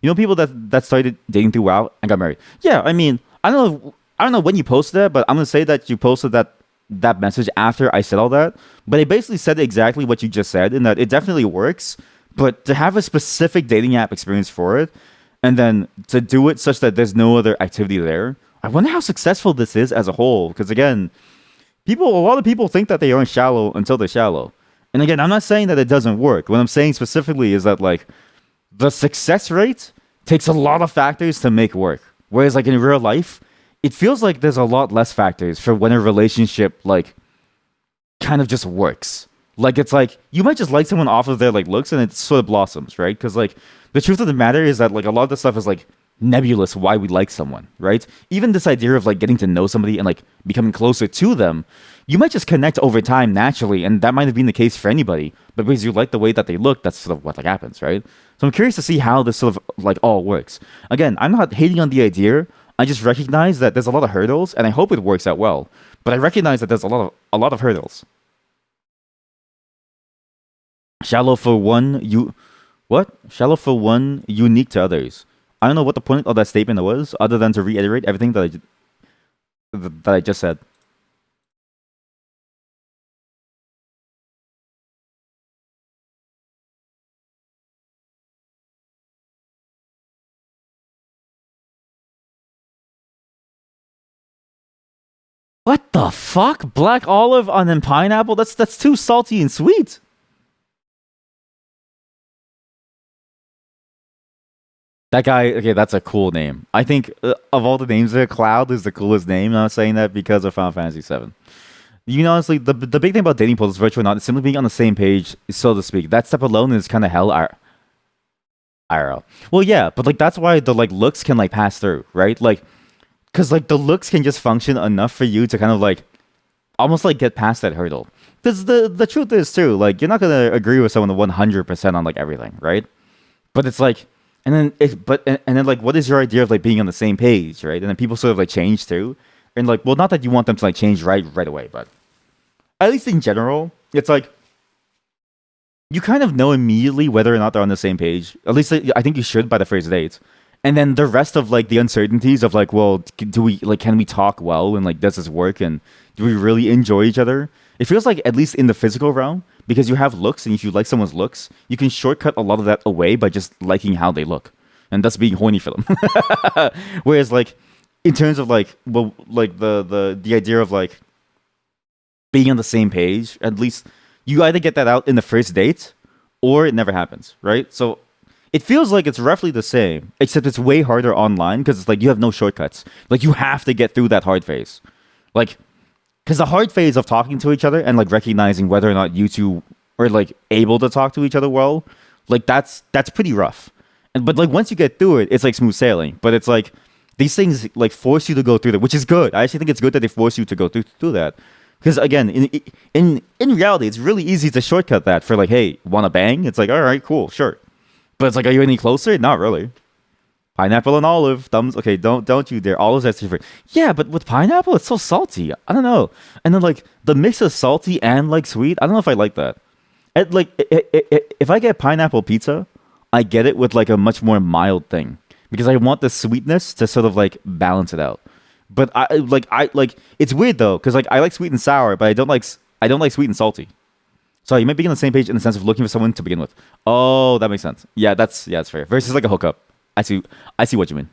You know, people that started dating through WoW and got married. Yeah, I mean, I don't know when you posted that, but I'm gonna say that you posted that message after I said all that. But it basically said exactly what you just said, in that it definitely works. But to have a specific dating app experience for it, and then to do it such that there's no other activity there, I wonder how successful this is as a whole. Because again, a lot of people think that they aren't shallow until they're shallow. And again, I'm not saying that it doesn't work. What I'm saying specifically is that like the success rate takes a lot of factors to make work. Whereas like in real life, it feels like there's a lot less factors for when a relationship like kind of just works. Like it's like you might just like someone off of their like looks and it sort of blossoms, right? Because like the truth of the matter is that like a lot of the stuff is like nebulous why we like someone, right? Even this idea of like getting to know somebody and like becoming closer to them, you might just connect over time naturally, and that might have been the case for anybody. But because you like the way that they look, that's sort of what like happens, right? So I'm curious to see how this sort of like all works. Again, I'm not hating on the idea. I just recognize that there's a lot of hurdles, and I hope it works out well. But I recognize that there's a lot of hurdles. Shallow for one, you what? Shallow for one, unique to others. I don't know what the point of that statement was, other than to reiterate everything that I just said. What the fuck? Black olive on then pineapple? That's too salty and sweet. That guy, okay, that's a cool name. I think of all the names there, Cloud is the coolest name. I'm not saying that because of Final Fantasy VII. You know, honestly, the big thing about dating pools, virtual or not, is simply being on the same page, so to speak. That step alone is kind of hell IRL. Well, yeah, but like that's why the like looks can like pass through, right? Like, because like the looks can just function enough for you to kind of like almost like get past that hurdle. Because the truth is too, like you're not gonna agree with someone 100% on like everything, right? But it's like, and then and then like, what is your idea of like being on the same page, right? And then people sort of like change too, and like, well, not that you want them to like change right away, but at least in general, it's like you kind of know immediately whether or not they're on the same page. At least I think you should by the first date. And then the rest of like the uncertainties of like, well, do we like can we talk well and like does this work and do we really enjoy each other? It feels like at least in the physical realm, because you have looks, and if you like someone's looks, you can shortcut a lot of that away by just liking how they look, and thus being horny for them. Whereas like in terms of like, well, like the idea of like being on the same page, at least you either get that out in the first date or it never happens, right? So it feels like it's roughly the same, except it's way harder online because it's like you have no shortcuts. Like you have to get through that hard phase. Like, because the hard phase of talking to each other and like recognizing whether or not you two are like able to talk to each other well, like that's pretty rough. And but like once you get through it, it's like smooth sailing. But it's like these things like force you to go through that, which is good. I actually think it's good that they force you to go through that. Because again, in reality, it's really easy to shortcut that for like, hey, want to bang? It's like, all right, cool, sure. But it's like, are you any closer? Not really. Pineapple and olive, thumbs. Okay, don't you dare. Olives that's different. Yeah, but with pineapple, it's so salty. I don't know. And then like the mix of salty and like sweet. I don't know if I like that. Like if I get pineapple pizza, I get it with like a much more mild thing because I want the sweetness to sort of like balance it out. But I like it's weird though because like I like sweet and sour, but I don't like sweet and salty. So you might be on the same page in the sense of looking for someone to begin with. Oh, that makes sense. Yeah, that's fair. Versus like a hookup. I see what you mean.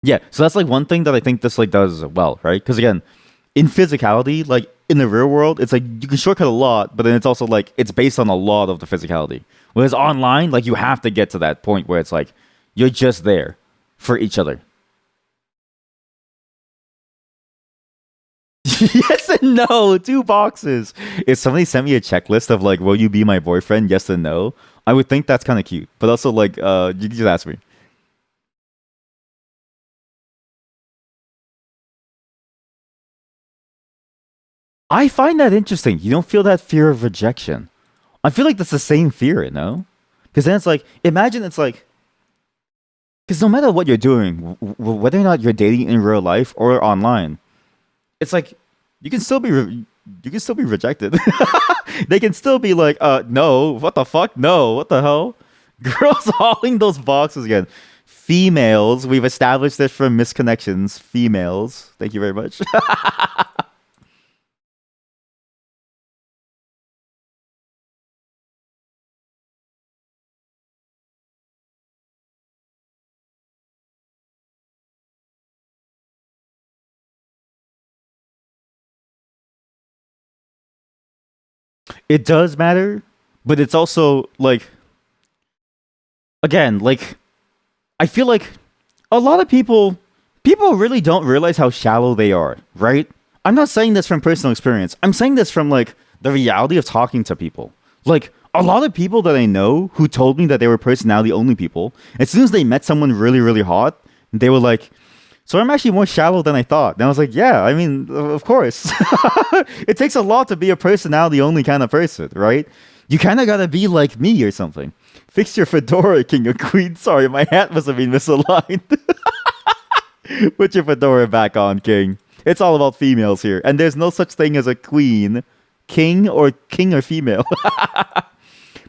Yeah, so that's like one thing that I think this like does well, right? Because again, in physicality, like in the real world, it's like you can shortcut a lot, but then it's also like it's based on a lot of the physicality. Whereas online, like you have to get to that point where it's like you're just there for each other. Yes and no, two boxes. If somebody sent me a checklist of like, will you be my boyfriend? Yes and no, I would think that's kind of cute. But also like, you can just ask me. I find that interesting. You don't feel that fear of rejection. I feel like that's the same fear, you know? Because then it's like, imagine it's like, because no matter what you're doing, whether or not you're dating in real life or online, it's like you can still be you can still be rejected. They can still be like, no, what the fuck, no, what the hell? Girls hauling those boxes again. Females, we've established this from misconnections. Females, thank you very much. It does matter, but it's also like again, like I feel like a lot of people really don't realize how shallow they are, right? I'm not saying this from personal experience. I'm saying this from like the reality of talking to people. Like a lot of people that I know who told me that they were personality only people, as soon as they met someone really, really hot, they were like, so I'm actually more shallow than I thought. And I was like, yeah, I mean, of course. It takes a lot to be a personality only kind of person, right? You kind of got to be like me or something. Fix your fedora, king or queen. Sorry, my hat must have been misaligned. Put your fedora back on, king. It's all about females here. And there's no such thing as a queen, king or female.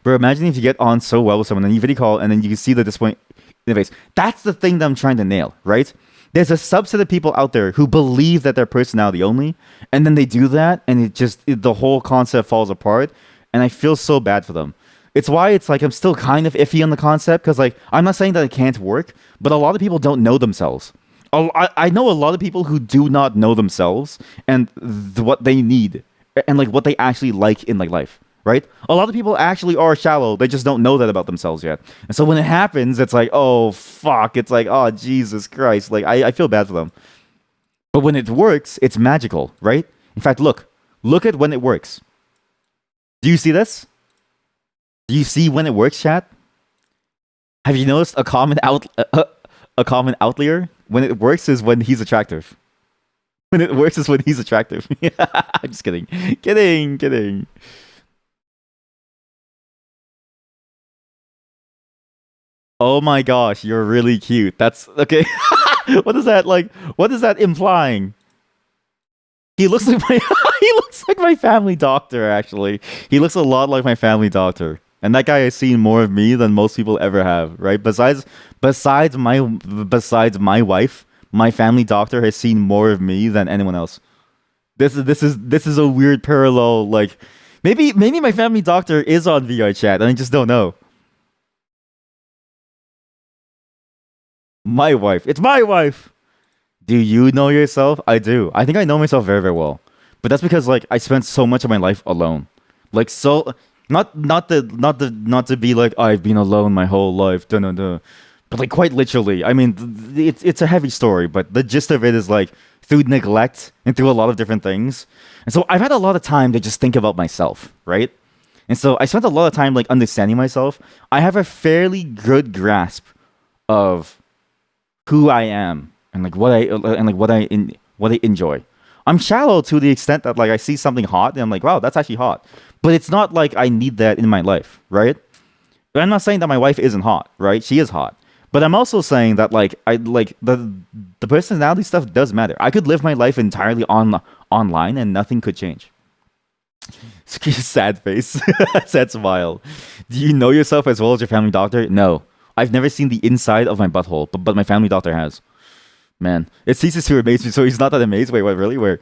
Bro, imagine if you get on so well with someone and you video call and then you can see the disappointment in the face. That's the thing that I'm trying to nail, right? There's a subset of people out there who believe that they're personality only, and then they do that, and the whole concept falls apart, and I feel so bad for them. It's why it's like I'm still kind of iffy on the concept because like I'm not saying that it can't work, but a lot of people don't know themselves. I know a lot of people who do not know themselves and what they need and like what they actually like in like life, right? A lot of people actually are shallow. They just don't know that about themselves yet. And so when it happens, it's like, oh fuck. It's like, oh Jesus Christ. Like I feel bad for them. But when it works, it's magical, right? In fact, look at when it works. Do you see this? Do you see when it works, chat? Have you noticed a common outlier? When it works is when he's attractive. When it works is when he's attractive. I'm just kidding. Kidding. Oh my gosh, you're really cute. That's okay. What is that like? What is that implying? He looks like my he looks like my family doctor. Actually, he looks a lot like my family doctor. And that guy has seen more of me than most people ever have. Right? Besides my wife, my family doctor has seen more of me than anyone else. This is a weird parallel. Like maybe my family doctor is on VR chat and I just don't know. My wife. It's my wife. Do you know yourself? I do. I think I know myself very, very well. But that's because like I spent so much of my life alone. Like so not to be like I've been alone my whole life. Duh, duh, duh. But like quite literally. I mean, it's a heavy story, but the gist of it is like through neglect and through a lot of different things. And so I've had a lot of time to just think about myself, right? And so I spent a lot of time like understanding myself. I have a fairly good grasp of who I am and like what I enjoy. I'm shallow to the extent that like I see something hot and I'm like, wow, that's actually hot. But it's not like I need that in my life, right? But I'm not saying that my wife isn't hot, right? She is hot. But I'm also saying that like I like the personality stuff does matter. I could live my life entirely online, and nothing could change. Sad face, sad smile. Do you know yourself as well as your family doctor? No, I've never seen the inside of my butthole, but my family doctor has. Man, it ceases to amaze me. So he's not that amazed. Wait, what? Really? Where?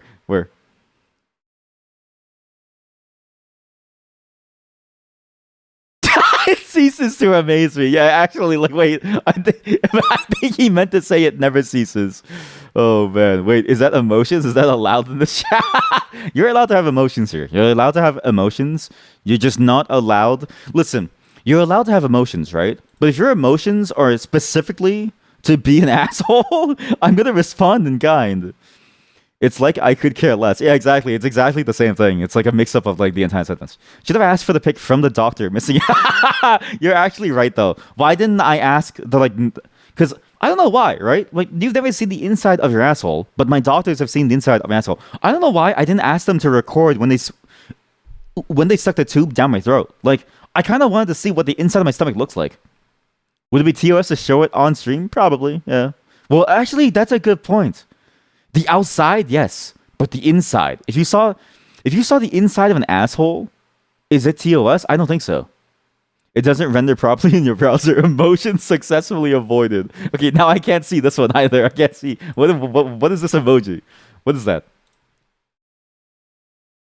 It ceases to amaze me. Yeah, actually, like, wait, I think he meant to say it never ceases. Oh man, wait, is that emotions? Is that allowed in the chat? You're allowed to have emotions here. You're allowed to have emotions. You're just not allowed. Listen, you're allowed to have emotions, right? But if your emotions are specifically to be an asshole, I'm gonna respond in kind. It's like I could care less. Yeah, exactly. It's exactly the same thing. It's like a mix up of like the entire sentence. Should have asked for the pic from the doctor. Missing. You're actually right though. Why didn't I ask the like? Because I don't know why, right? Like you've never seen the inside of your asshole, but my doctors have seen the inside of my asshole. I don't know why I didn't ask them to record when they stuck the tube down my throat. Like I kind of wanted to see what the inside of my stomach looks like. Would it be TOS to show it on stream? Probably. Yeah. Well, actually, that's a good point. The outside, yes, but the inside. If you saw the inside of an asshole, is it TOS? I don't think so. It doesn't render properly in your browser. Emotion successfully avoided. Okay, now I can't see this one either. I can't see. What is this emoji? What is that?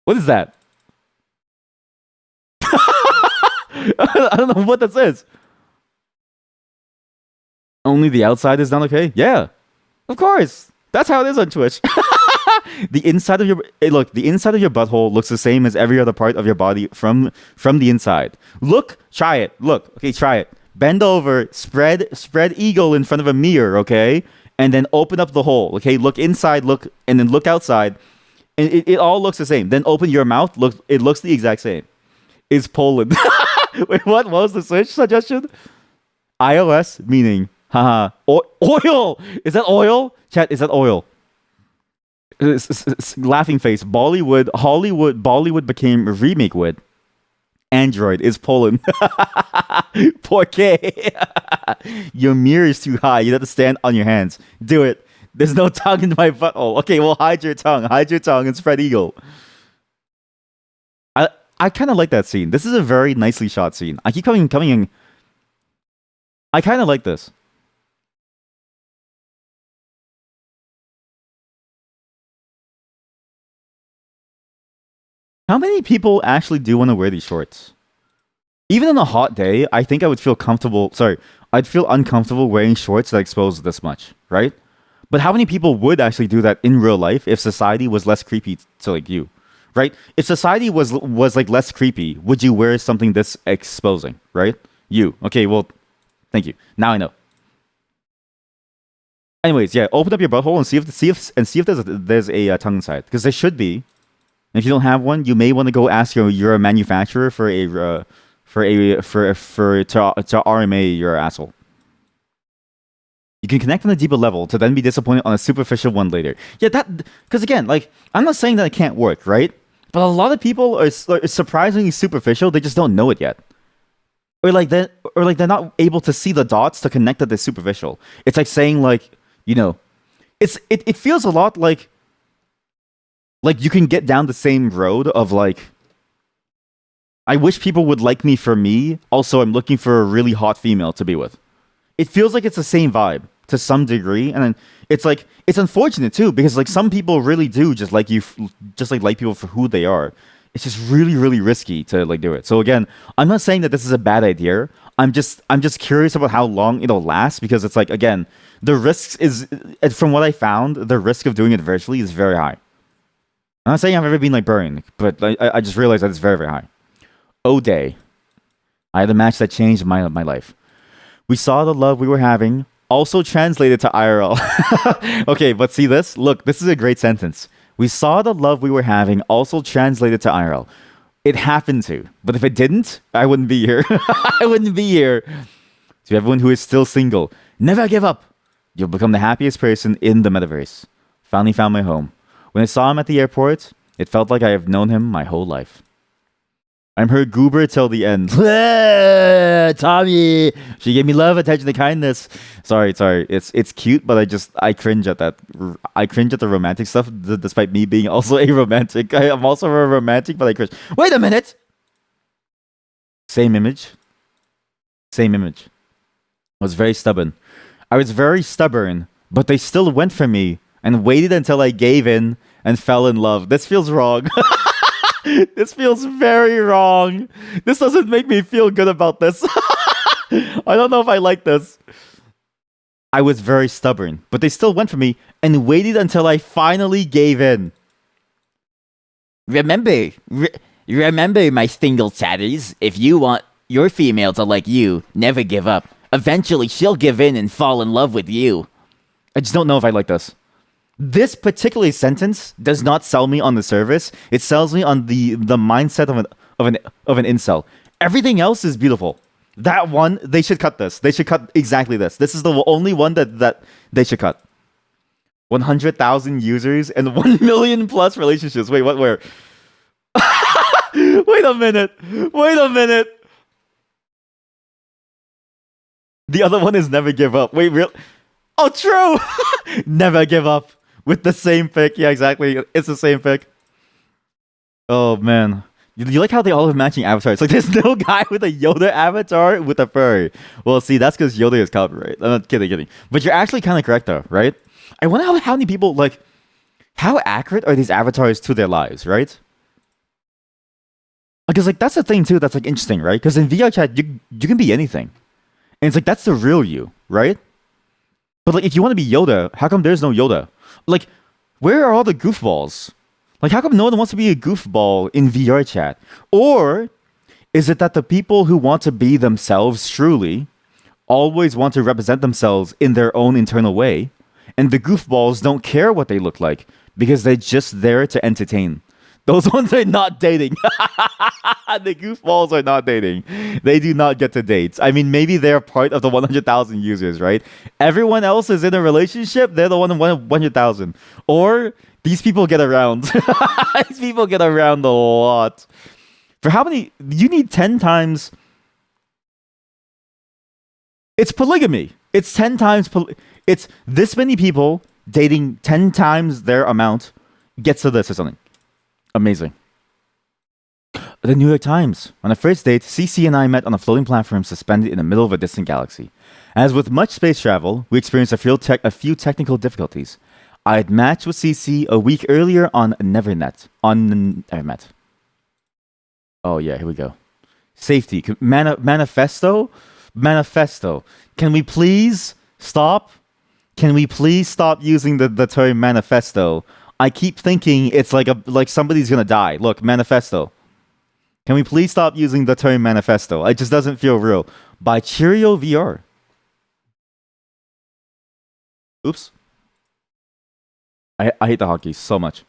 What is that? I don't know what that says. Only the outside is not okay? Yeah, of course. That's how it is on Twitch. The inside of the inside of your butthole looks the same as every other part of your body from the inside. Look, try it. Look, okay, try it. Bend over, spread eagle in front of a mirror, okay, and then open up the hole. Okay, look inside, look, and then look outside, and it all looks the same. Then open your mouth. Look, it looks the exact same. Is Poland? Wait, what was the Switch suggestion? iOS meaning, haha, oil. Is that oil? Chat, is that oil? Laughing face. Bollywood became remake with. Android is Poland. Porque. Your mirror is too high. You have to stand on your hands. Do it. There's no tongue in my butthole. Okay, well, hide your tongue. Hide your tongue and spread eagle. I kind of like that scene. This is a very nicely shot scene. I keep coming in. I kind of like this. How many people actually do want to wear these shorts? Even on a hot day, I think I would feel comfortable. Sorry, I'd feel uncomfortable wearing shorts that expose this much, right? But how many people would actually do that in real life if society was less creepy to like you, right? If society was like less creepy, would you wear something this exposing, right? You. Okay, well, thank you. Now I know. Anyways, yeah, open up your butthole and see if there's a tongue inside because there should be. And if you don't have one, you may want to go ask your manufacturer for to RMA your asshole. You can connect on a deeper level to then be disappointed on a superficial one later. Yeah, that because again, like I'm not saying that it can't work, right? But a lot of people are surprisingly superficial. They just don't know it yet, or like they're not able to see the dots to connect that they're superficial. It's like saying like it feels a lot like you can get down the same road of like I wish people would like me for me. Also, I'm looking for a really hot female to be with. It feels like it's the same vibe to some degree, and then it's like it's unfortunate too because like some people really do just like you, just like people for who they are. It's just really really risky to like do it. So again, I'm not saying that this is a bad idea. I'm just curious about how long it'll last because it's like again the risks is from what I found the risk of doing it virtually is very high. I'm not saying I've ever been like burned, but I just realized that it's very very high. O'Day, I had a match that changed my life. We saw the love we were having, also translated to IRL. Okay, but see this? Look, this is a great sentence. We saw the love we were having, also translated to IRL. It happened to, but if it didn't, I wouldn't be here. I wouldn't be here. To everyone who is still single, never give up. You'll become the happiest person in the metaverse. Finally found my home. When I saw him at the airport, it felt like I have known him my whole life. I'm her goober till the end. Tommy, she gave me love, attention, and kindness. Sorry. It's cute, but I cringe at that. I cringe at the romantic stuff, despite me being also a romantic. I'm also a romantic, but I cringe. Wait a minute. Same image. Same image. I was very stubborn. I was very stubborn, but they still went for me and waited until I gave in and fell in love. This feels wrong. This feels very wrong. This doesn't make me feel good about this. I don't know if I like this. I was very stubborn, but they still went for me and waited until I finally gave in. Remember, my single chatties. If you want your female to like you, never give up. Eventually, she'll give in and fall in love with you. I just don't know if I like this. This particular sentence does not sell me on the service. It sells me on the mindset of an incel. Everything else is beautiful. That one, they should cut this. They should cut exactly this. This is the only one that they should cut. 100,000 users and 1 million plus relationships. Wait, what? Where? Wait a minute. The other one is never give up. Wait, real? Oh, true. Never give up with the same pick. Yeah, exactly. It's the same pick. Oh man, you like how they all have matching avatars? Like, there's no guy with a Yoda avatar with a furry. Well, see, that's because Yoda is copyright. I'm not kidding. But you're actually kind of correct though, right? I wonder how many people like. How accurate are these avatars to their lives, right? Because like that's the thing too. That's like interesting, right? Because in VR chat, you can be anything, and it's like that's the real you, right? But like, if you want to be Yoda, how come there's no Yoda? Like, where are all the goofballs? Like, how come no one wants to be a goofball in VR chat? Or is it that the people who want to be themselves truly always want to represent themselves in their own internal way, and the goofballs don't care what they look like because they're just there to entertain? Those ones are not dating. The goofballs are not dating. They do not get to date. I mean, maybe they're part of the 100,000 users, right? Everyone else is in a relationship. They're the one in 100,000. Or these people get around. These people get around a lot. For how many? You need 10 times. It's polygamy. It's 10 times. It's this many people dating 10 times their amount gets to this or something. Amazing. The New York Times. On a first date, CC and I met on a floating platform suspended in the middle of a distant galaxy. As with much space travel, we experienced a few technical difficulties. I had matched with CC a week earlier on NeverNet. Oh yeah, here we go. Safety. Manifesto? Manifesto. Can we please stop? Can we please stop using the term manifesto? I keep thinking it's like somebody's gonna die. Look, manifesto. Can we please stop using the term manifesto? It just doesn't feel real. By Cheerio VR. Oops. I hate the hockey so much.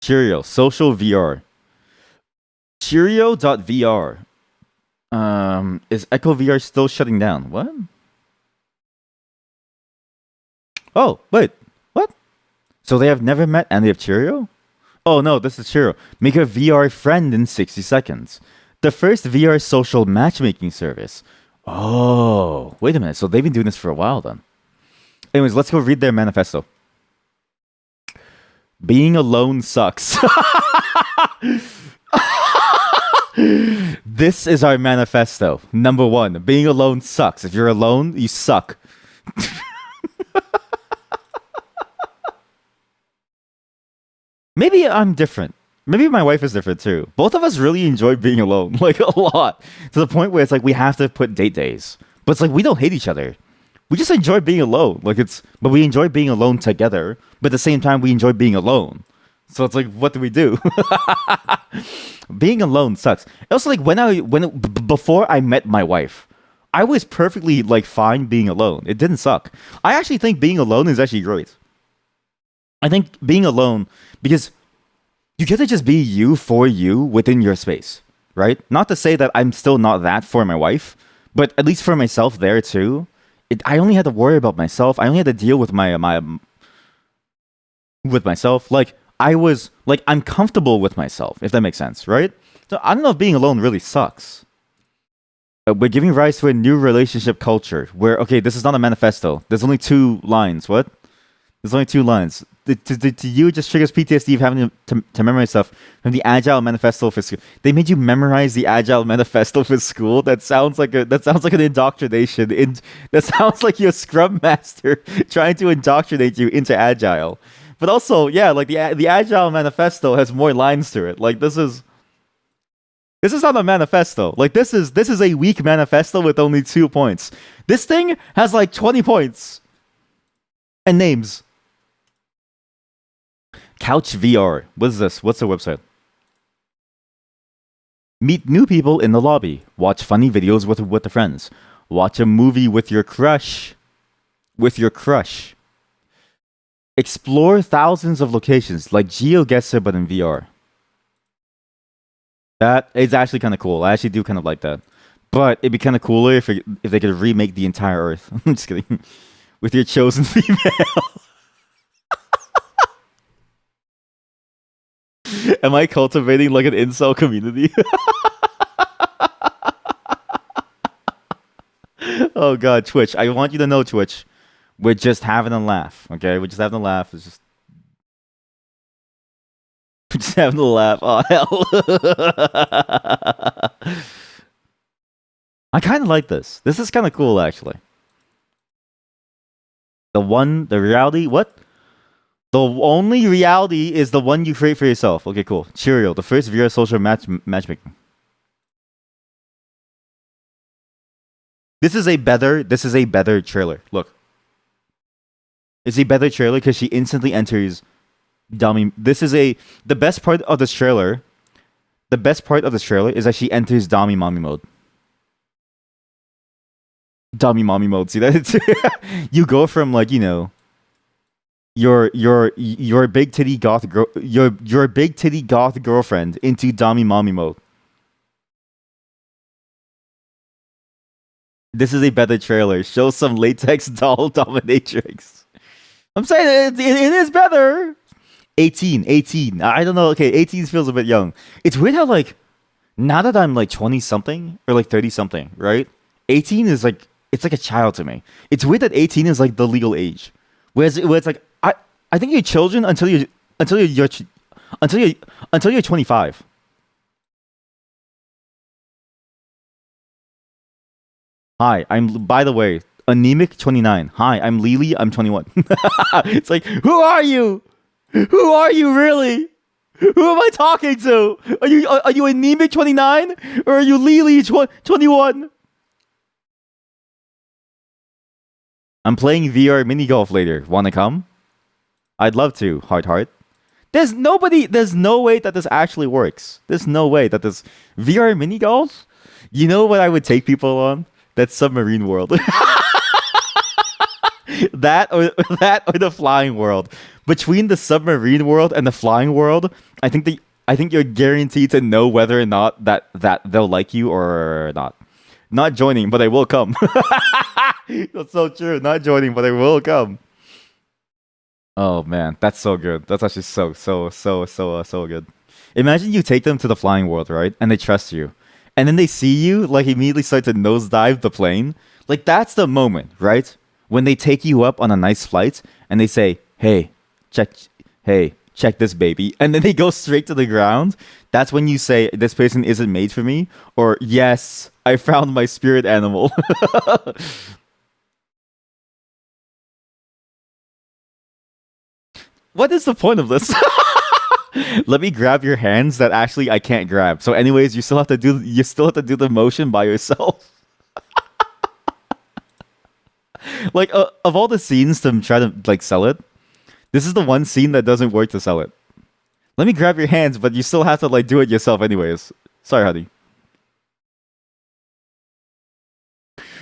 Cheerio, social VR. Cheerio.vr. Is Echo VR still shutting down? What? Oh, wait. What? So they have never met and they have Cheerio? Oh no, this is Cheerio. Make a VR friend in 60 seconds. The first VR social matchmaking service. Oh, wait a minute. So they've been doing this for a while then. Anyways, let's go read their manifesto. Being alone sucks. This is our manifesto. Number 1, being alone sucks. If you're alone, you suck. Maybe I'm different. Maybe my wife is different too. Both of us really enjoy being alone, like a lot, to the point where it's like we have to put date days. But it's like we don't hate each other. We just enjoy being alone. But we enjoy being alone together. But at the same time, we enjoy being alone. So it's like, what do we do? Being alone sucks. Also, like before I met my wife, I was perfectly like fine being alone. It didn't suck. I actually think being alone is actually great. I think being alone, because you get to just be you for you within your space, right? Not to say that I'm still not that for my wife, but at least for myself there too. I only had to worry about myself. I only had to deal with with myself. Like, I was like, I'm comfortable with myself, if that makes sense, right? So I don't know if being alone really sucks. We're giving rise to a new relationship culture where, okay, this is not a manifesto. There's only 2 lines. What? There's only 2 lines. To you, it just triggers PTSD of having to memorize stuff from the Agile Manifesto for school. They made you memorize the Agile Manifesto for school. That sounds like an indoctrination. That sounds like your Scrum Master trying to indoctrinate you into Agile. But also, yeah, like the Agile Manifesto has more lines to it. Like this is not a manifesto. Like this is a weak manifesto with only 2 points. This thing has like 20 points and names. Couch VR. What is this? What's the website? Meet new people in the lobby. Watch funny videos with the friends. Watch a movie with your crush. Explore thousands of locations like GeoGuessr but in VR. That is actually kind of cool. I actually do kind of like that. But it'd be kind of cooler if they could remake the entire Earth. I'm just kidding. With your chosen female. Am I cultivating like an incel community? Oh god, Twitch. I want you to know, Twitch. We're just having a laugh, okay? We're just having a laugh. It's just we're just having a laugh. Oh hell. I kinda like this. This is kinda cool actually. The reality, what? The only reality is the one you create for yourself. Okay, cool. Cheerio, the first VR social matchmaking. This is a better trailer. Look. It's a better trailer because she instantly enters dummy. The best part of this trailer. The best part of this trailer is that she enters dummy mommy mode. Dummy mommy mode. See that? You go from like, you know, your big titty goth your big titty goth girlfriend into dummy mommy mode. This is a better trailer. Show some latex doll dominatrix. I'm saying it is better. 18. I don't know. Okay, 18 feels a bit young. It's weird how like now that I'm like 20 something or like 30 something, right? 18 is like it's like a child to me. It's weird that 18 is like the legal age. Where it's like I think you're children until you're 25. Hi, I'm by the way, anemic 29. Hi, I'm Lily, I'm 21. It's like, who are you? Who are you really? Who am I talking to? Are you anemic 29 or are you Lily 21? I'm playing VR mini golf later. Wanna come? I'd love to, heart. There's no way that this actually works. There's no way that this VR mini golf. You know what I would take people on? That Submarine World. that or the Flying World. Between the Submarine World and the Flying World, I think you're guaranteed to know whether or not that they'll like you or not. Not joining, but I will come. That's so true. Not joining, but I will come. Oh man, that's so good. That's actually so good. Imagine you take them to the Flying World, right? And they trust you. And then they see you like immediately start to nosedive the plane. Like that's the moment, right? When they take you up on a nice flight and they say, "Hey, check this baby." And then they go straight to the ground. That's when you say this person isn't made for me or yes, I found my spirit animal. What is the point of this? Let me grab your hands that actually I can't grab. So anyways, you still have to do the motion by yourself. Like of all the scenes to try to like sell it, this is the one scene that doesn't work to sell it. Let me grab your hands, but you still have to like do it yourself anyways. Sorry, honey.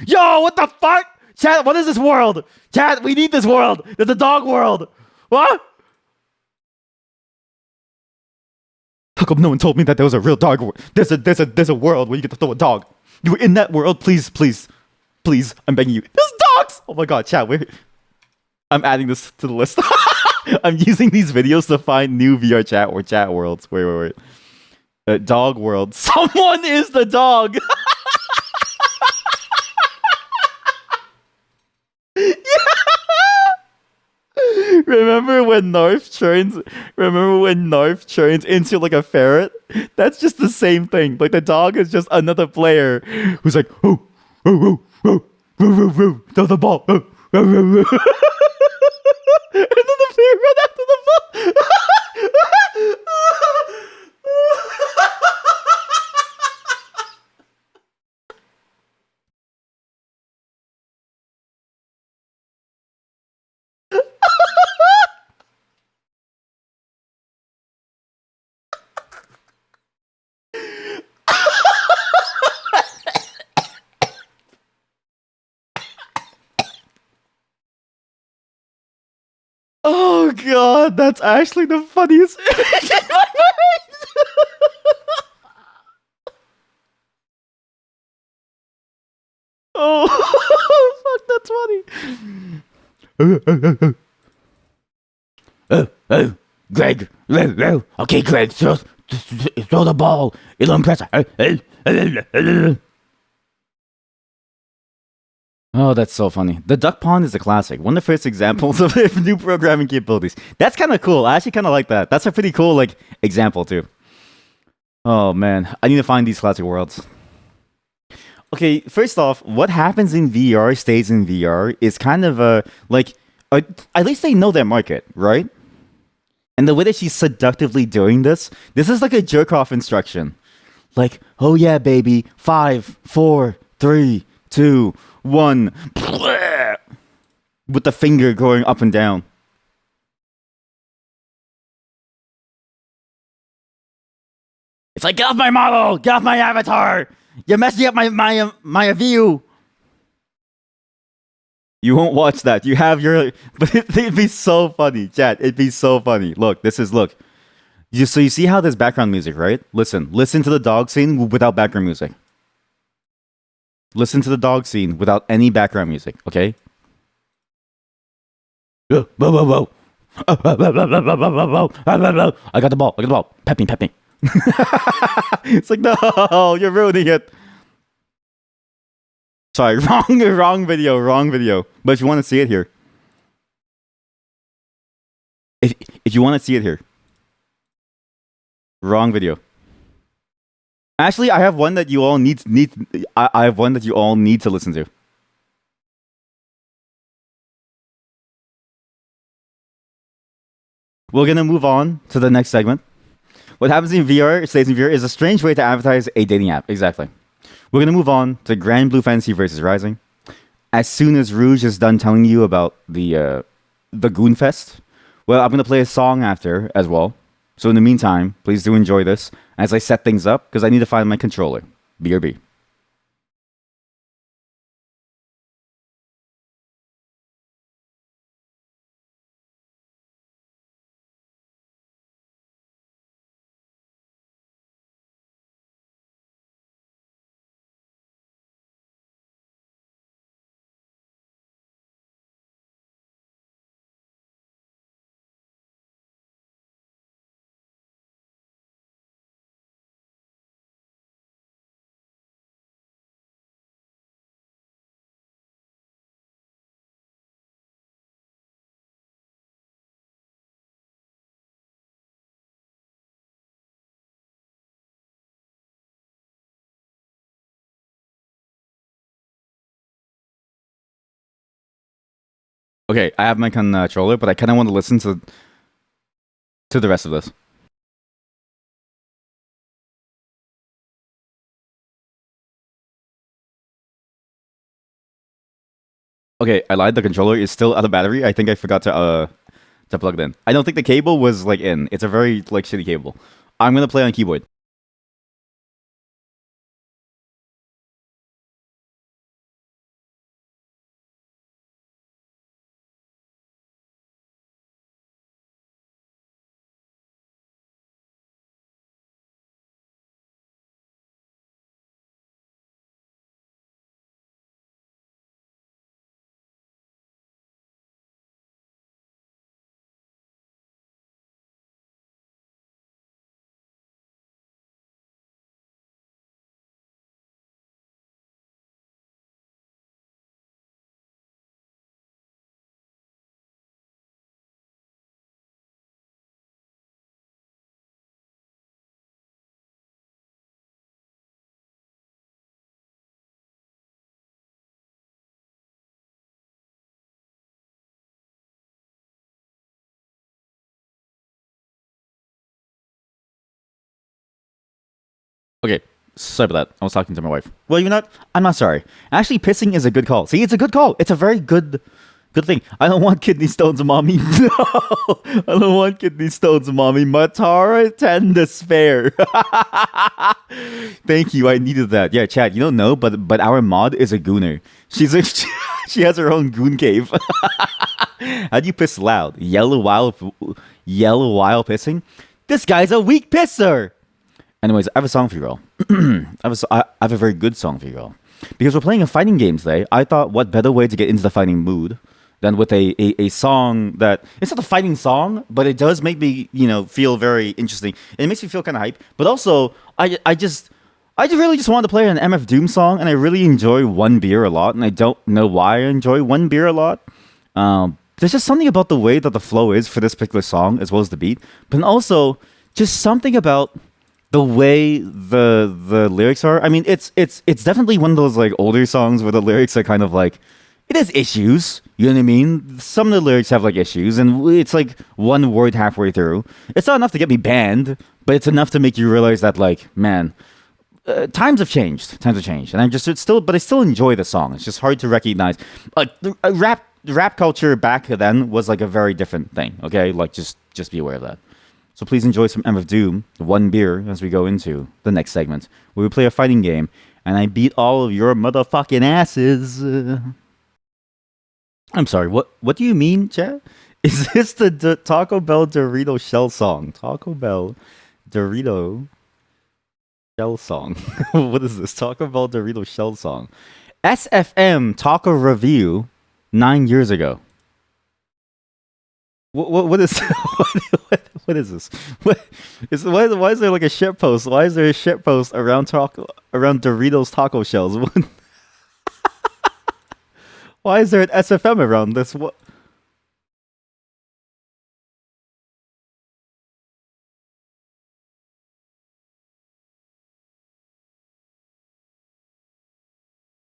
Yo, what the fuck? Chat, what is this world? Chat, we need this world. There's a dog world. What? How come no one told me that there was a real dog world? There's a world where you get to throw a dog. You were in that world, please, I'm begging you. There's dogs. Oh my god, chat, I'm adding this to the list. I'm using these videos to find new VR chat or chat worlds. Wait. Dog world. Someone is the dog. Remember when Narf turns? Remember when Narf turns into like a ferret? That's just the same thing. Like the dog is just another player who's like, oh, oh, oh, oh, oh, oh, oh, throw the ball. Oh, oh, oh, oh. And then the player run after the ball. Oh god, that's actually the funniest image in my mind. Oh, fuck, that's funny. Oh, Greg. Okay, Greg, throw the ball. It'll impress her. Oh, that's so funny. The duck pond is a classic. One of the first examples of new programming capabilities. That's kind of cool. I actually kind of like that. That's a pretty cool like example too. Oh man, I need to find these classic worlds. Okay, first off, what happens in VR stays in VR is kind of a like at least they know their market, right? And the way that she's seductively doing this is like a jerk off instruction. Like, oh yeah, baby, 5, 4, 3, 2, 1, with the finger going up and down. It's like, get off my model, get off my avatar. You're messing up my view. You won't watch that. You have your, but it'd be so funny, chat. It'd be so funny. Look, look. So you see how there's background music, right? Listen to the dog scene without background music. Listen to the dog scene without any background music, okay? Whoa, whoa, whoa, whoa. I got the ball. Pepping. It's like, no, you're ruining it. Sorry, wrong video. But if you want to see it here, if you want to see it here, wrong video. Actually, I have one that you all need. I have one that you all need to listen to. We're gonna move on to the next segment. What happens in VR stays in VR is a strange way to advertise a dating app. Exactly. We're gonna move on to Grand Blue Fantasy versus Rising. As soon as Rouge is done telling you about the Goonfest, well, I'm gonna play a song after as well. So in the meantime, please do enjoy this as I set things up because I need to find my controller. BRB. Okay, I have my controller, but I kind of want to listen to the rest of this. Okay, I lied. The controller is still out of battery. I think I forgot to plug it in. I don't think the cable was like in. It's a very like shitty cable. I'm gonna play on keyboard. Okay, sorry about that. I was talking to my wife. Well, you're not. I'm not sorry. Actually, pissing is a good call. See, it's a good call. It's a very good thing. I don't want kidney stones, mommy. No, I don't want kidney stones, mommy. Matara tend to spare. Thank you. I needed that. Yeah, Chad. You don't know, but our mod is a gooner. She's a she has her own goon cave. How do you piss loud? Yellow while pissing. This guy's a weak pisser. Anyways, I have a song for you all. I have a very good song for you all. Because we're playing a fighting game today, I thought what better way to get into the fighting mood than with a song that... It's not a fighting song, but it does make me, feel very interesting. And it makes me feel kind of hype. But also, I just really just wanted to play an MF Doom song, and I really enjoy One Beer a lot, and I don't know why I enjoy One Beer a lot. There's just something about the way that the flow is for this particular song, as well as the beat. But also, just something about the way the lyrics are. I mean, it's definitely one of those like older songs where the lyrics are kind of like, it has issues. You know what I mean? Some of the lyrics have like issues, and it's like one word halfway through. It's not enough to get me banned, but it's enough to make you realize that like, man, times have changed. Times have changed, and but I still enjoy the song. It's just hard to recognize. Like rap culture back then was like a very different thing. Okay, like just be aware of that. So please enjoy some MF Doom, One Beer, as we go into the next segment, where we play a fighting game, and I beat all of your motherfucking asses. I'm sorry, what do you mean, Chad? Is this the Taco Bell Dorito Shell song? Taco Bell Dorito Shell song. What is this? Taco Bell Dorito Shell song. SFM Taco Review 9 years ago. What is what is this? Why is there like a shit post? Why is there a shit post around Doritos taco shells? Why is there an SFM around this? What?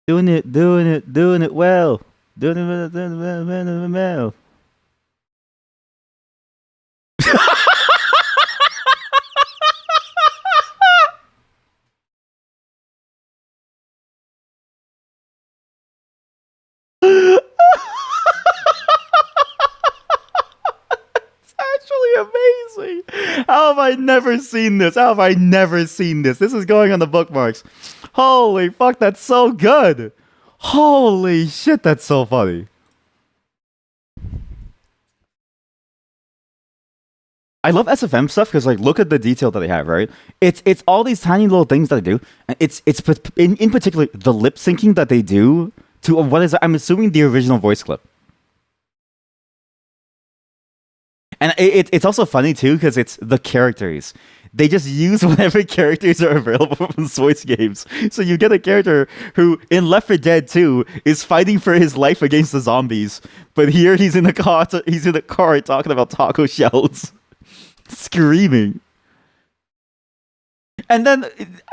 Doing it well. Doing it well. Amazing. How have I never seen this? This is going on the bookmarks. Holy fuck, that's so good. Holy shit, that's so funny. I love SFM stuff because like look at the detail that they have, right? It's all these tiny little things that they do. And it's in particular the lip syncing that they do to what is I'm assuming the original voice clip. And it's also funny too because it's the characters. They just use whatever characters are available from voice games. So you get a character who in Left 4 Dead 2 is fighting for his life against the zombies, but here he's in the car. He's in the car talking about taco shells, screaming. And then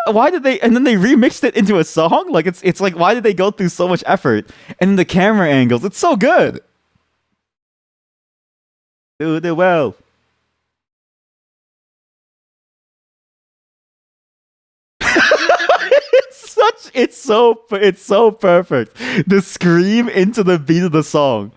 why did they? And then they remixed it into a song. Like it's like why did they go through so much effort? And the camera angles, it's so good. Doing it well. It's so perfect. The scream into the beat of the song.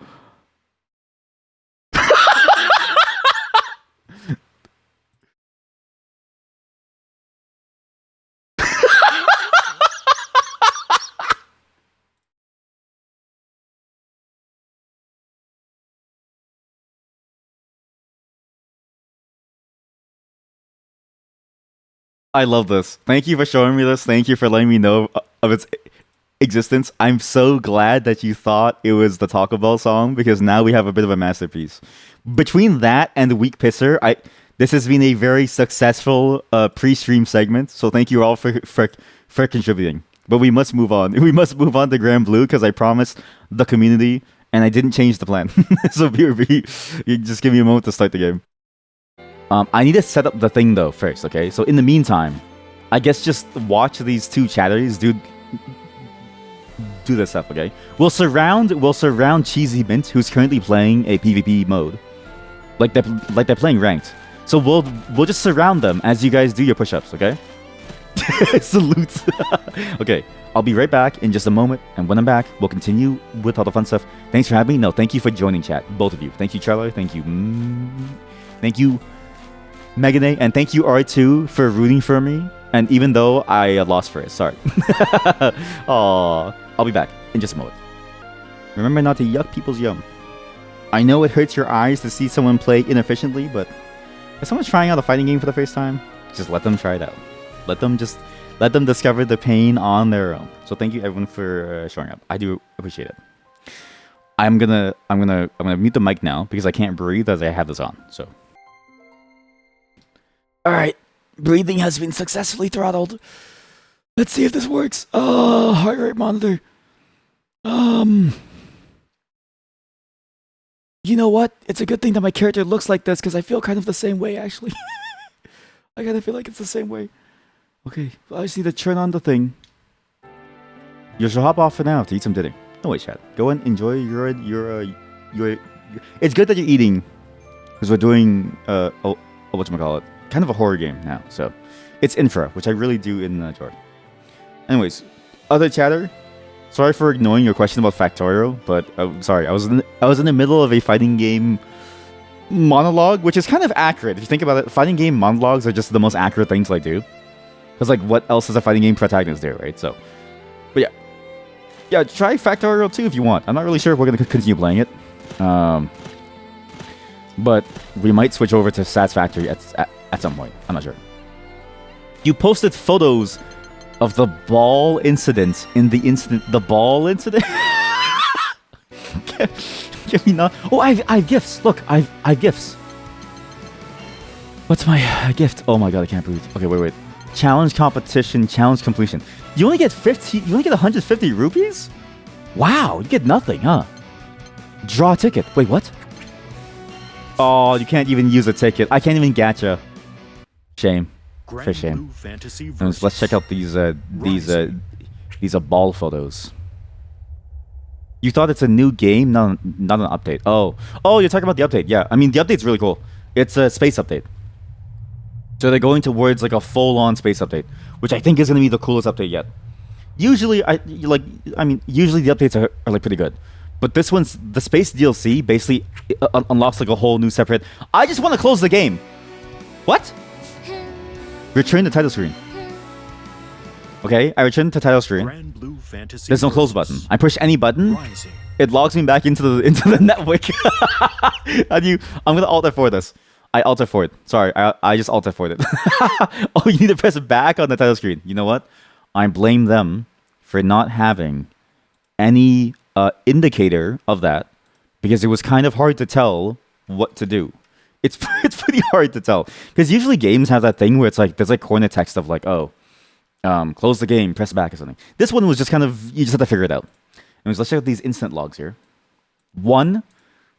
I love this. Thank you for showing me this. Thank you for letting me know of its existence. I'm so glad that you thought it was the Taco Bell song because now we have a bit of a masterpiece. Between that and the Weak Pisser, this has been a very successful pre-stream segment. So thank you all for contributing. But we must move on. We must move on to Grand Blue because I promised the community and I didn't change the plan. So BRB, you just give me a moment to start the game. I need to set up the thing though first, okay? So in the meantime, I guess just watch these two chatters do this stuff, okay? We'll surround Cheesy Mint, who's currently playing a PvP mode, like they're playing ranked. So we'll just surround them as you guys do your push-ups, okay? Salute. Okay, I'll be right back in just a moment, and when I'm back, we'll continue with all the fun stuff. Thanks for having me. No, thank you for joining chat, both of you. Thank you, Charlie. Thank you. Thank you, Megane, and thank you, R2, for rooting for me. And even though I lost for it, sorry. Aw, I'll be back in just a moment. Remember not to yuck people's yum. I know it hurts your eyes to see someone play inefficiently, but if someone's trying out a fighting game for the first time, just let them try it out. Let them discover the pain on their own. So thank you everyone for showing up. I do appreciate it. I'm gonna mute the mic now because I can't breathe as I have this on. So, all right, breathing has been successfully throttled. Let's see if this works. Oh, heart rate monitor. You know what? It's a good thing that my character looks like this because I feel kind of the same way actually. I kind of feel like it's the same way. Okay, well, I just need to turn on the thing. You should hop off for now to eat some dinner. No wait, chat. Go and enjoy your. It's good that you're eating, because we're doing whatchamacallit, kind of a horror game now. So, it's Infra, which I really do enjoy. Anyways, other chatter. Sorry for ignoring your question about Factorio, but sorry, I was in the middle of a fighting game monologue, which is kind of accurate if you think about it. Fighting game monologues are just the most accurate things I do. Because, like, what else does a fighting game protagonist do, right? So, but yeah. Yeah, try Factorio 2 if you want. I'm not really sure if we're going to continue playing it. But we might switch over to Satisfactory at some point. I'm not sure. You posted photos of the ball incident in the incident. The ball incident? Can we not? Oh, I have gifts. Look, I have gifts. What's my gift? Oh my god, I can't breathe. Okay, wait. Challenge competition, challenge completion. You only get 50. You only get 150 rupees. Wow, you get nothing, huh? Draw a ticket. Wait, what? Oh, you can't even use a ticket. I can't even gacha. Shame. For shame. Let's check out these ball photos. You thought it's a new game? No, not an update. Oh, you're talking about the update. Yeah, I mean the update's really cool. It's a space update. So they're going towards like a full-on space update, which I think is going to be the coolest update yet. Usually, usually the updates are like pretty good, but this one's the space DLC basically unlocks like a whole new separate. I just want to close the game. What? Return the title screen. Okay, I return to title screen. There's no close button. I push any button, it logs me back into the network. I'm gonna alt F4 this. I alt F4 it. Sorry, I just alt F4 it. Oh, you need to press back on the title screen. You know what? I blame them for not having any indicator of that, because it was kind of hard to tell what to do. It's pretty hard to tell, because usually games have that thing where it's like there's like corner text of like, close the game, press back or something. This one was just kind of, you just have to figure it out. Anyways, let's check out these instant logs here. 1,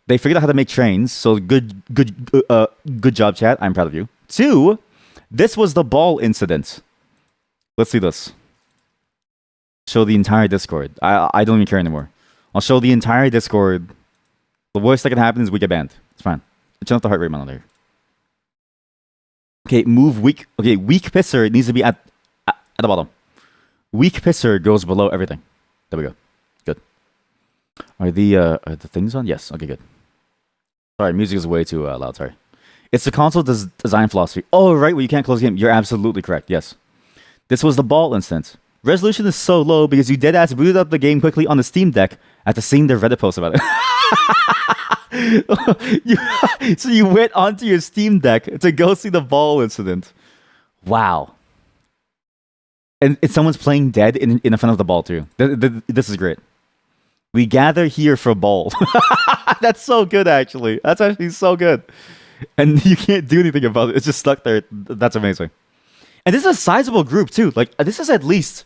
they figured out how to make trains, so good job, chat. I'm proud of you. 2, this was the ball incident. Let's see this. Show the entire Discord. I don't even care anymore. I'll show the entire Discord. The worst that can happen is we get banned. It's fine. Turn off the heart rate monitor. Okay, move weak. Okay, weak pisser needs to be at the bottom. Weak pisser goes below everything. There we go. Good. Are the things on? Yes. Okay, good. Sorry, music is way too loud. Sorry. It's the console design philosophy. Oh, right. Well, you can't close the game. You're absolutely correct. Yes. This was the ball instance. Resolution is so low because you deadass booted up the game quickly on the Steam Deck after seeing the Reddit post about it. So you went onto your Steam Deck to go see the ball incident. Wow. And someone's playing dead in front of the ball too. This is great. We gather here for ball. That's so good, actually. That's actually so good. And you can't do anything about it. It's just stuck there. That's amazing. And this is a sizable group too. Like, this is at least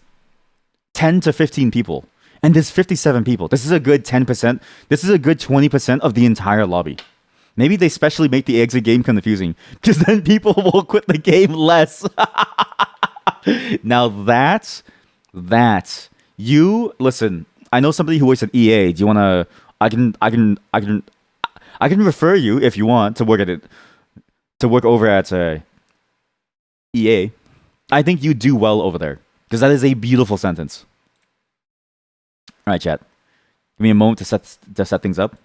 10 to 15 people. And there's 57 people. This is a good 10%. This is a good 20% of the entire lobby. Maybe they specially make the exit game confusing, because then people will quit the game less. Now that's you listen. I know somebody who works at EA. Do you want to? I can refer you if you want to work over at EA. I think you do well over there because that is a beautiful sentence. All right, chat. Give me a moment to set things up,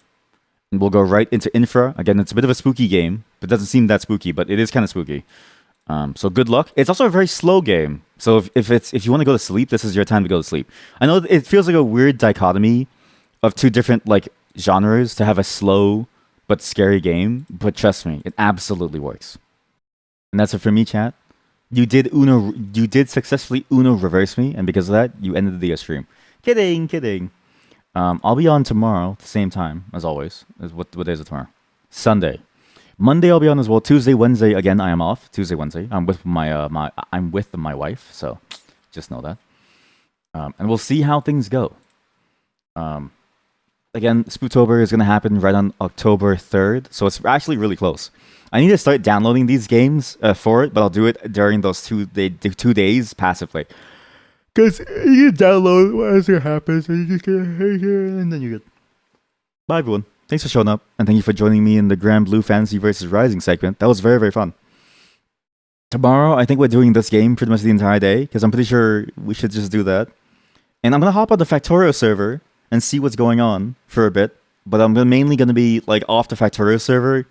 and we'll go right into Infra. Again, it's a bit of a spooky game, but it doesn't seem that spooky, but it is kind of spooky. So good luck. It's also a very slow game. So if you want to go to sleep, this is your time to go to sleep. I know it feels like a weird dichotomy of two different like genres to have a slow but scary game, but trust me, it absolutely works. And that's it for me, chat. You did successfully Uno reverse me, and because of that, you ended the stream. Kidding, kidding. I'll be on tomorrow at the same time as always. What day is it tomorrow? Sunday. Monday I'll be on as well. Tuesday, Wednesday again I am off. Tuesday, Wednesday I'm with my wife, so just know that. And we'll see how things go. Again, Spooktober is gonna happen right on October 3rd, so it's actually really close. I need to start downloading these games for it, but I'll do it during those 2 days passively. Because you can download as it happens, and you just get and then you get. Bye, everyone. Thanks for showing up, and thank you for joining me in the Grand Blue Fantasy vs. Rising segment. That was very, very fun. Tomorrow, I think we're doing this game pretty much the entire day, because I'm pretty sure we should just do that. And I'm going to hop on the Factorio server and see what's going on for a bit, but I'm mainly going to be like off the Factorio server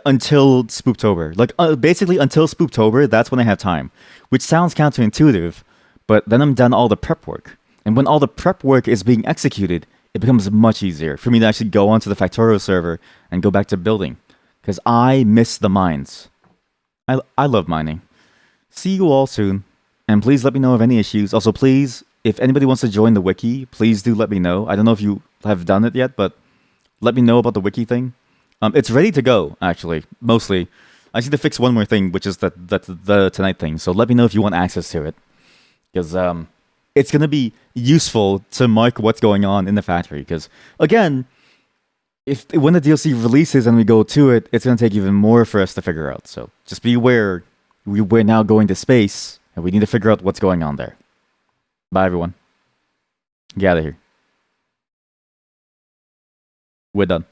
until Spooktober. Like, basically until Spooktober, that's when I have time. Which sounds counterintuitive, but then I'm done all the prep work. And when all the prep work is being executed, it becomes much easier for me to actually go onto the Factorio server and go back to building. Because I miss the mines. I love mining. See you all soon. And please let me know of any issues. Also, please, if anybody wants to join the wiki, please do let me know. I don't know if you have done it yet, but let me know about the wiki thing. It's ready to go, actually, mostly. I just need to fix one more thing, which is the tonight thing. So let me know if you want access to it. Because it's going to be useful to mark what's going on in the factory. Because, again, when the DLC releases and we go to it, it's going to take even more for us to figure out. So just be aware, we're now going to space, and we need to figure out what's going on there. Bye, everyone. Get out of here. We're done.